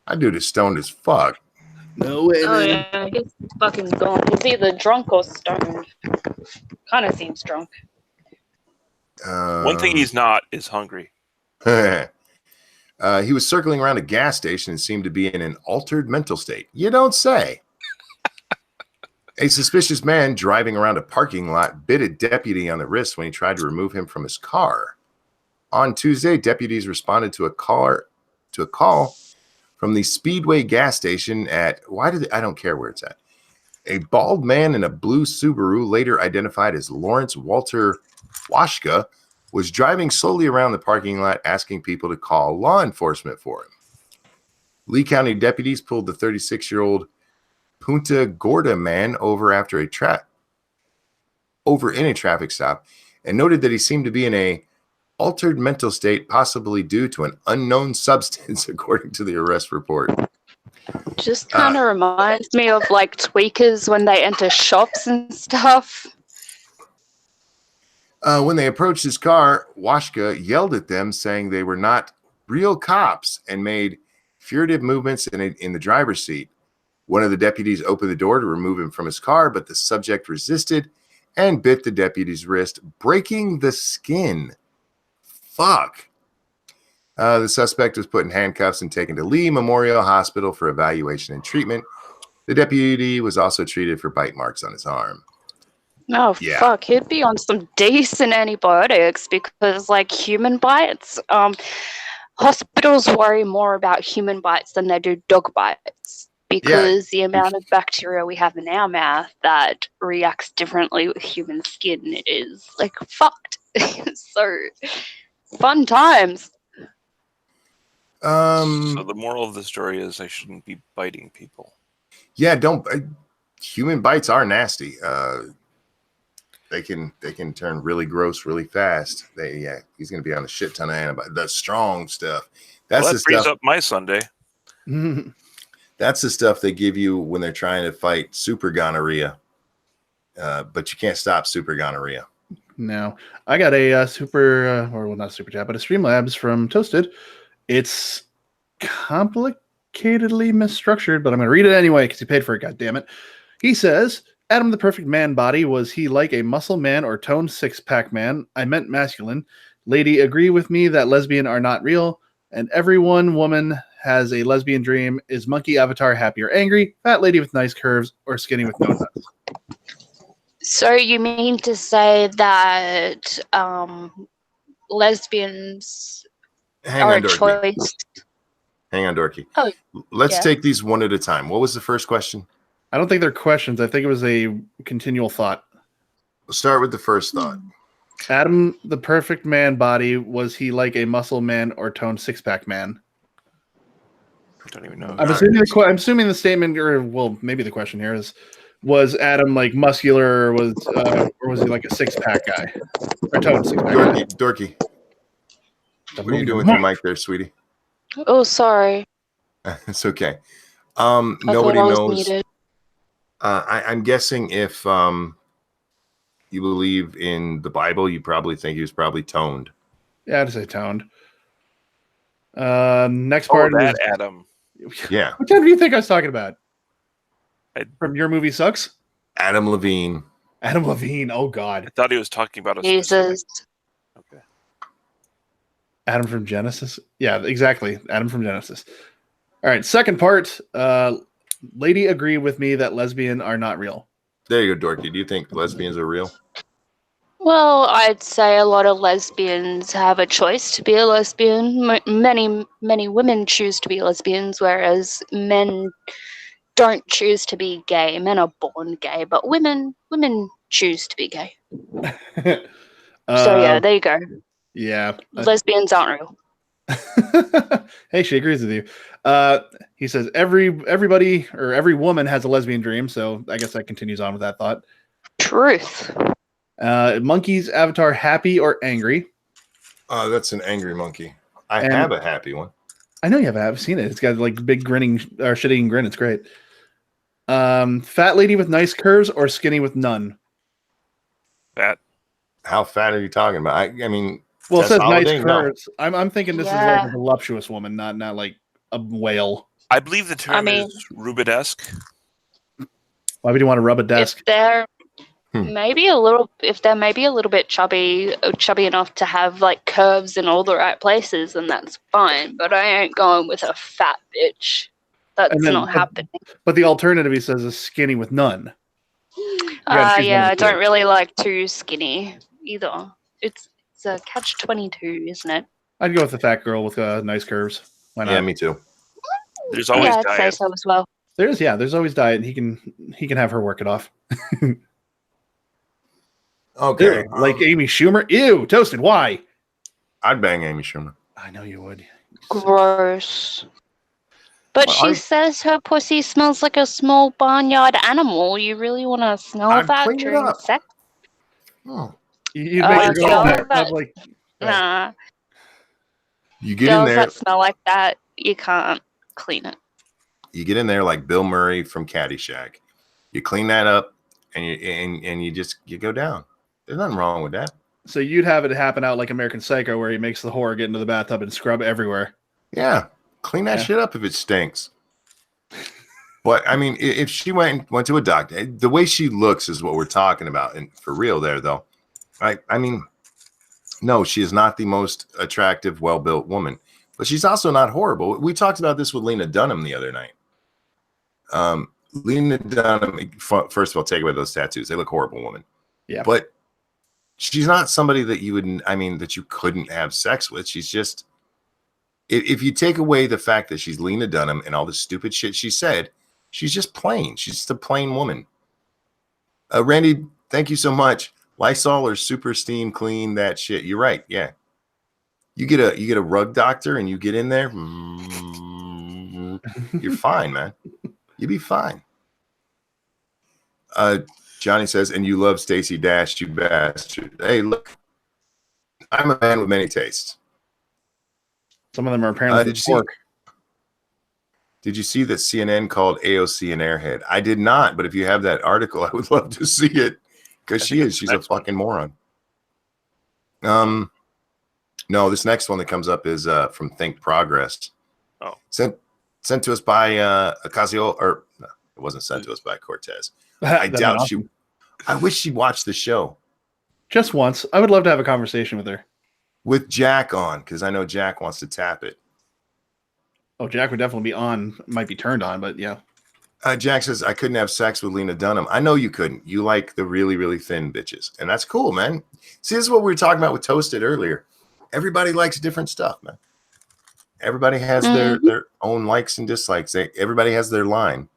That dude is stoned as fuck. No way, man. Yeah, he's fucking gone. He's either drunk or stoned. Kind of seems drunk. One thing he's not is hungry. He was circling around a gas station and seemed to be in an altered mental state. You don't say. A suspicious man driving around a parking lot bit a deputy on the wrist when he tried to remove him from his car. On Tuesday, deputies responded to a call from the Speedway gas station at I don't care where it's at. A bald man in a blue Subaru, later identified as Lawrence Walter Washka, was driving slowly around the parking lot asking people to call law enforcement for him. Lee County deputies pulled the 36-year-old Punta Gorda man over in a traffic stop and noted that he seemed to be in a altered mental state, possibly due to an unknown substance, according to the arrest report. Just kind of reminds me of like tweakers when they enter shops and stuff. When they approached his car, Washka yelled at them, saying they were not real cops, and made furtive movements in the driver's seat. One of the deputies opened the door to remove him from his car, but the subject resisted and bit the deputy's wrist, breaking the skin. Fuck. The suspect was put in handcuffs and taken to Lee Memorial Hospital for evaluation and treatment. The deputy was also treated for bite marks on his arm. Oh, Yeah. fuck. He'd be on some decent antibiotics because, like, human bites, hospitals worry more about human bites than they do dog bites because the amount of bacteria we have in our mouth that reacts differently with human skin is, like, fucked. So, fun times. So the moral of the story is I shouldn't be biting people. Yeah, don't. Human bites are nasty. They can turn really gross really fast. He's gonna be on a shit ton of antibiotics. The strong stuff. That's the frees stuff. up my Sunday. That's the stuff they give you when they're trying to fight super gonorrhea. But you can't stop super gonorrhea. No, I got a super, or not super chat, but a Streamlabs from Toasted. It's complicatedly misstructured, but I'm going to read it anyway because he paid for it, goddammit. He says, Adam the perfect man body, was he like a muscle man or toned six-pack man? I meant masculine. Lady, agree with me that lesbian are not real, and woman has a lesbian dream. Is monkey avatar happy or angry? Fat lady with nice curves or skinny with no nuts? So you mean to say that lesbians are a choice? Hang on, Dorky. Oh, Let's take these one at a time. What was the first question? I don't think they're questions. I think it was a continual thought. We'll start with the first thought. Adam, the perfect man body, was he like a muscle man or toned six-pack man? I don't even know. I'm assuming the statement, or well, maybe the question here is, was Adam like muscular, or was he like a six-pack guy? Or toned six-pack guy? Dorky. What are you doing with your mic there, sweetie? Oh, sorry. It's okay. I Nobody thought I was knows. muted. I'm guessing if you believe in the Bible, you probably think he was probably toned. Yeah, I'd say toned. Next part that is Adam. Yeah. What time do you think I was talking about? From Your Movie Sucks? Adam Levine. Adam Levine. Oh, God. I thought he was talking about a Jesus. specific- Okay. Adam from Genesis? Yeah, exactly. Adam from Genesis. All right, second part. Lady, agree with me that lesbian are not real. There you go, Dorky. Do you think lesbians are real? Well, I'd say a lot of lesbians have a choice to be a lesbian. Many women choose to be lesbians, whereas men don't choose to be gay. Men are born gay, but women choose to be gay. So yeah, there you go. Yeah. Lesbians aren't real. Hey, she agrees with you. He says everybody or every woman has a lesbian dream, so I guess that continues on with that thought. Truth. Monkey's avatar happy or angry? That's an angry monkey. I have a happy one. I know you have. I've seen it. It's got like big grinning or shit-eating grin. It's great. Fat lady with nice curves or skinny with none? Fat. How fat are you talking about? I mean, well, it says nice no. curves. I'm thinking this is like a voluptuous woman, not like a whale. I believe the term is rubenesque. Why would you want to rub a desk? If they're maybe a little bit chubby enough to have like curves in all the right places, then that's fine. But I ain't going with a fat bitch. That's not happening. But the alternative, he says, is skinny with none. Yeah, I don't really like too skinny either. It's a catch-22, isn't it? I'd go with the fat girl with nice curves. Why not? Yeah, me too. There's always I'd diet. say so as well. There's always diet, and he can have her work it off. Okay. Ew, like Amy Schumer. Ew, Toasted. Why? I'd bang Amy Schumer. I know you would. Gross. But she says her pussy smells like a small barnyard animal. You really want to smell that during sex? Oh. You'd make her go have Nah. You get in Girls there. that smell like that, you can't clean it. You get in there like Bill Murray from Caddyshack. You clean that up, and you go down. There's nothing wrong with that. So you'd have it happen out like American Psycho, where he makes the whore get into the bathtub and scrub everywhere. Yeah, clean that shit up if it stinks. But I mean, if she went to a doctor, the way she looks is what we're talking about, and for real, there though, I mean, no, she is not the most attractive, well-built woman, but she's also not horrible. We talked about this with Lena Dunham the other night. Lena Dunham, first of all, take away those tattoos; they look horrible, woman. Yeah, but she's not somebody that that you couldn't have sex with. She's just, if you take away the fact that she's Lena Dunham and all the stupid shit she said, she's just plain. She's just a plain woman. Randy, thank you so much. Lysol or Super Steam clean that shit. You're right. Yeah. You get a rug doctor and you get in there, you're fine, man. You'll be fine. Johnny says, and you love Stacey Dash, you bastard. Hey, look, I'm a man with many tastes. Some of them are apparently pork. Did you see that CNN called AOC an airhead? I did not, but if you have that article, I would love to see it, because she's a fucking moron. No, this next one that comes up is from Think Progress. Oh, sent to us by Ocasio, or no, it wasn't sent to us by Cortez. I doubt awesome. I wish she'd watch the show. Just once. I would love to have a conversation with her. With Jack on, because I know Jack wants to tap it. Oh, Jack would definitely be on. Might be turned on, but yeah. Jack says, I couldn't have sex with Lena Dunham. I know you couldn't. You like the really, really thin bitches. And that's cool, man. See, this is what we were talking about with Toasted earlier. Everybody likes different stuff, man. Everybody has their own likes and dislikes. Everybody has their line.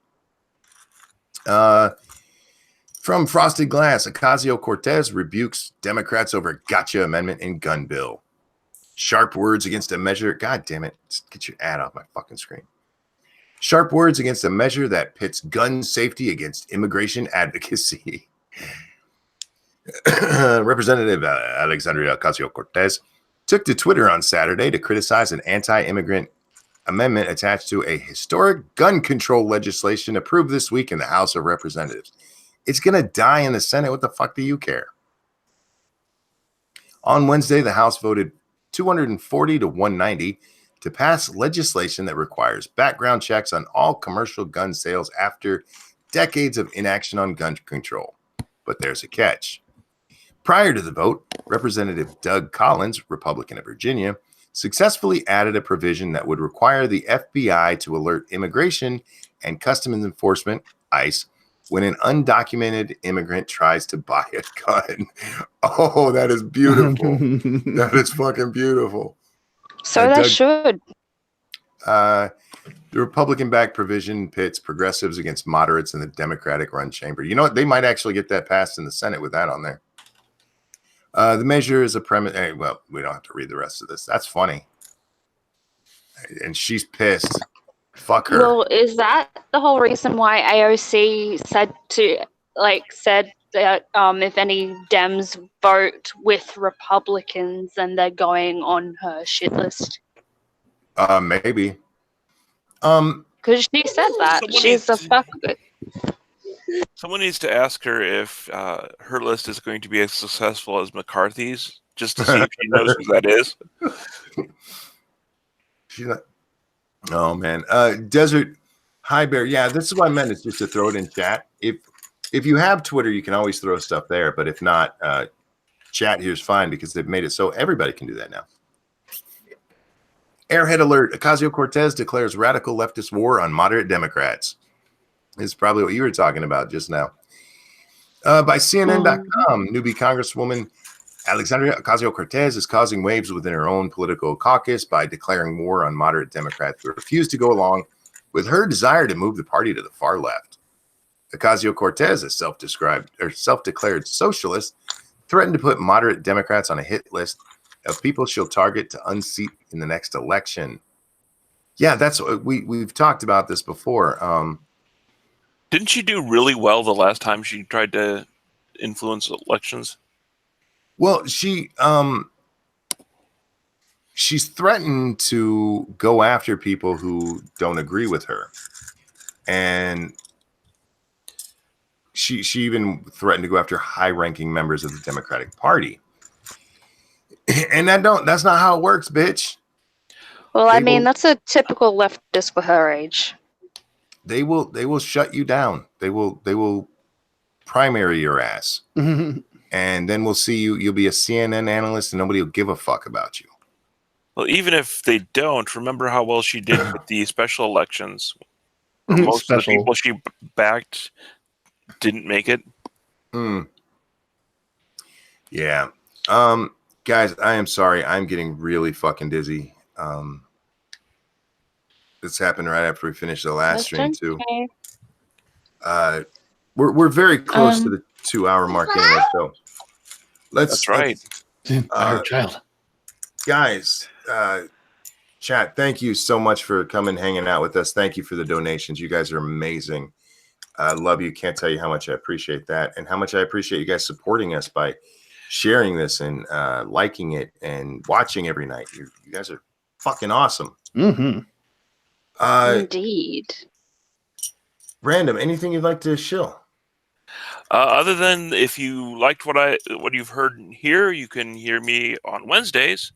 From Frosted Glass, Ocasio-Cortez rebukes Democrats over gotcha amendment in gun bill. Sharp words against a measure. God damn it. Just get your ad off my fucking screen. Sharp words against a measure that pits gun safety against immigration advocacy. Representative Alexandria Ocasio-Cortez took to Twitter on Saturday to criticize an anti-immigrant amendment attached to a historic gun control legislation approved this week in the House of Representatives. It's going to die in the Senate. What the fuck do you care? On Wednesday, the House voted 240 to 190 to pass legislation that requires background checks on all commercial gun sales after decades of inaction on gun control. But there's a catch. Prior to the vote, Representative Doug Collins, Republican of Virginia, successfully added a provision that would require the FBI to alert Immigration and Customs Enforcement, ICE, when an undocumented immigrant tries to buy a gun. Oh, that is beautiful. That is fucking beautiful. So they should. The Republican-backed provision pits progressives against moderates in the Democratic-run chamber. You know what? They might actually get that passed in the Senate with that on there. The measure is a premise. Hey, well, we don't have to read the rest of this. That's funny. And she's pissed. Fuck her. Well, is that the whole reason why AOC said that if any Dems vote with Republicans, then they're going on her shit list? Maybe. Because she said that. She's a fucker. Someone needs to ask her if her list is going to be as successful as McCarthy's, just to see if she knows who that is. She's not. Oh man, Desert High Bear. Yeah, this is what I meant. It's just to throw it in chat. If you have Twitter, you can always throw stuff there. But if not, chat here's fine because they've made it so everybody can do that now. Airhead alert: Ocasio-Cortez declares radical leftist war on moderate Democrats. This is probably what you were talking about just now. By CNN.com, newbie Congresswoman Alexandria Ocasio-Cortez is causing waves within her own political caucus by declaring war on moderate Democrats who refuse to go along with her desire to move the party to the far left. Ocasio-Cortez, a self-declared socialist, threatened to put moderate Democrats on a hit list of people she'll target to unseat in the next election. Yeah, that's we've talked about this before. Didn't she do really well the last time she tried to influence elections? Well, she she's threatened to go after people who don't agree with her. And she even threatened to go after high-ranking members of the Democratic Party. And that's not how it works, bitch. Well, I mean, that's a typical leftist for her age. They will shut you down. They will primary your ass. And then we'll see you'll be a CNN analyst and nobody will give a fuck about you. Well, even if they don't, remember how well she did with the special elections. Where most of the people she backed didn't make it. Yeah. Guys, I am sorry. I'm getting really fucking dizzy. This happened right after we finished the last stream too. We're very close to the 2-hour mark anyway, so that's right. Our child. Guys, chat, thank you so much for coming, hanging out with us. Thank you for the donations. You guys are amazing. I love you. Can't tell you how much I appreciate that and how much I appreciate you guys supporting us by sharing this and liking it and watching every night. You guys are fucking awesome. Indeed. Random, anything you'd like to shill? Other than if you liked what you've heard here, you can hear me on Wednesdays,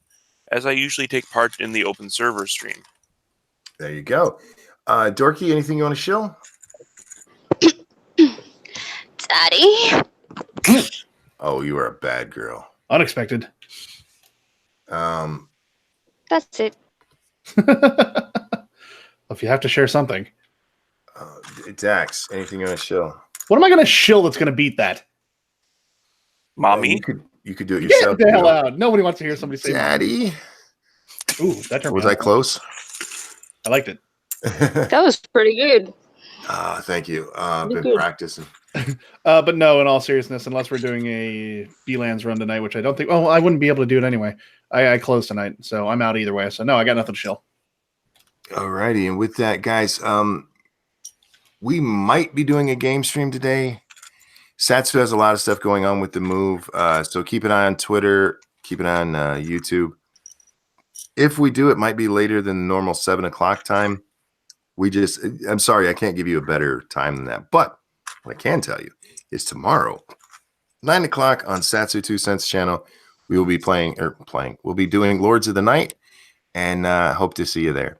as I usually take part in the open server stream. There you go. Dorky, anything you want to shill? Daddy. Oh, you are a bad girl. Unexpected. That's it. If you have to share something. Dax, anything you want to shill? What am I going to shill that's going to beat that? Mommy? You could do it yourself. Get the hell out. Nobody wants to hear somebody say Daddy. Ooh, that turned Was I close? I liked it. That was pretty good. Thank you. Been practicing. But no, in all seriousness, unless we're doing a B-Lands run tonight, which I don't think... Oh, I wouldn't be able to do it anyway. I close tonight, so I'm out either way. So no, I got nothing to shill. Alrighty, and with that, guys, we might be doing a game stream today. Satsu has a lot of stuff going on with the move, so keep an eye on Twitter, keep an eye on YouTube. If we do, it might be later than the normal 7 o'clock time. I'm sorry, I can't give you a better time than that. But what I can tell you is tomorrow, 9 o'clock on Satsu 2 Cents channel, we will be we'll be doing Lords of the Night, and hope to see you there.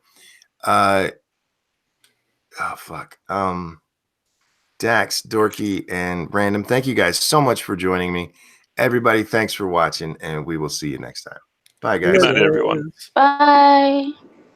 Dax, Dorky, and Random, thank you guys so much for joining me. Everybody, thanks for watching, and we will see you next time. Bye, guys. Good night, everyone. Bye.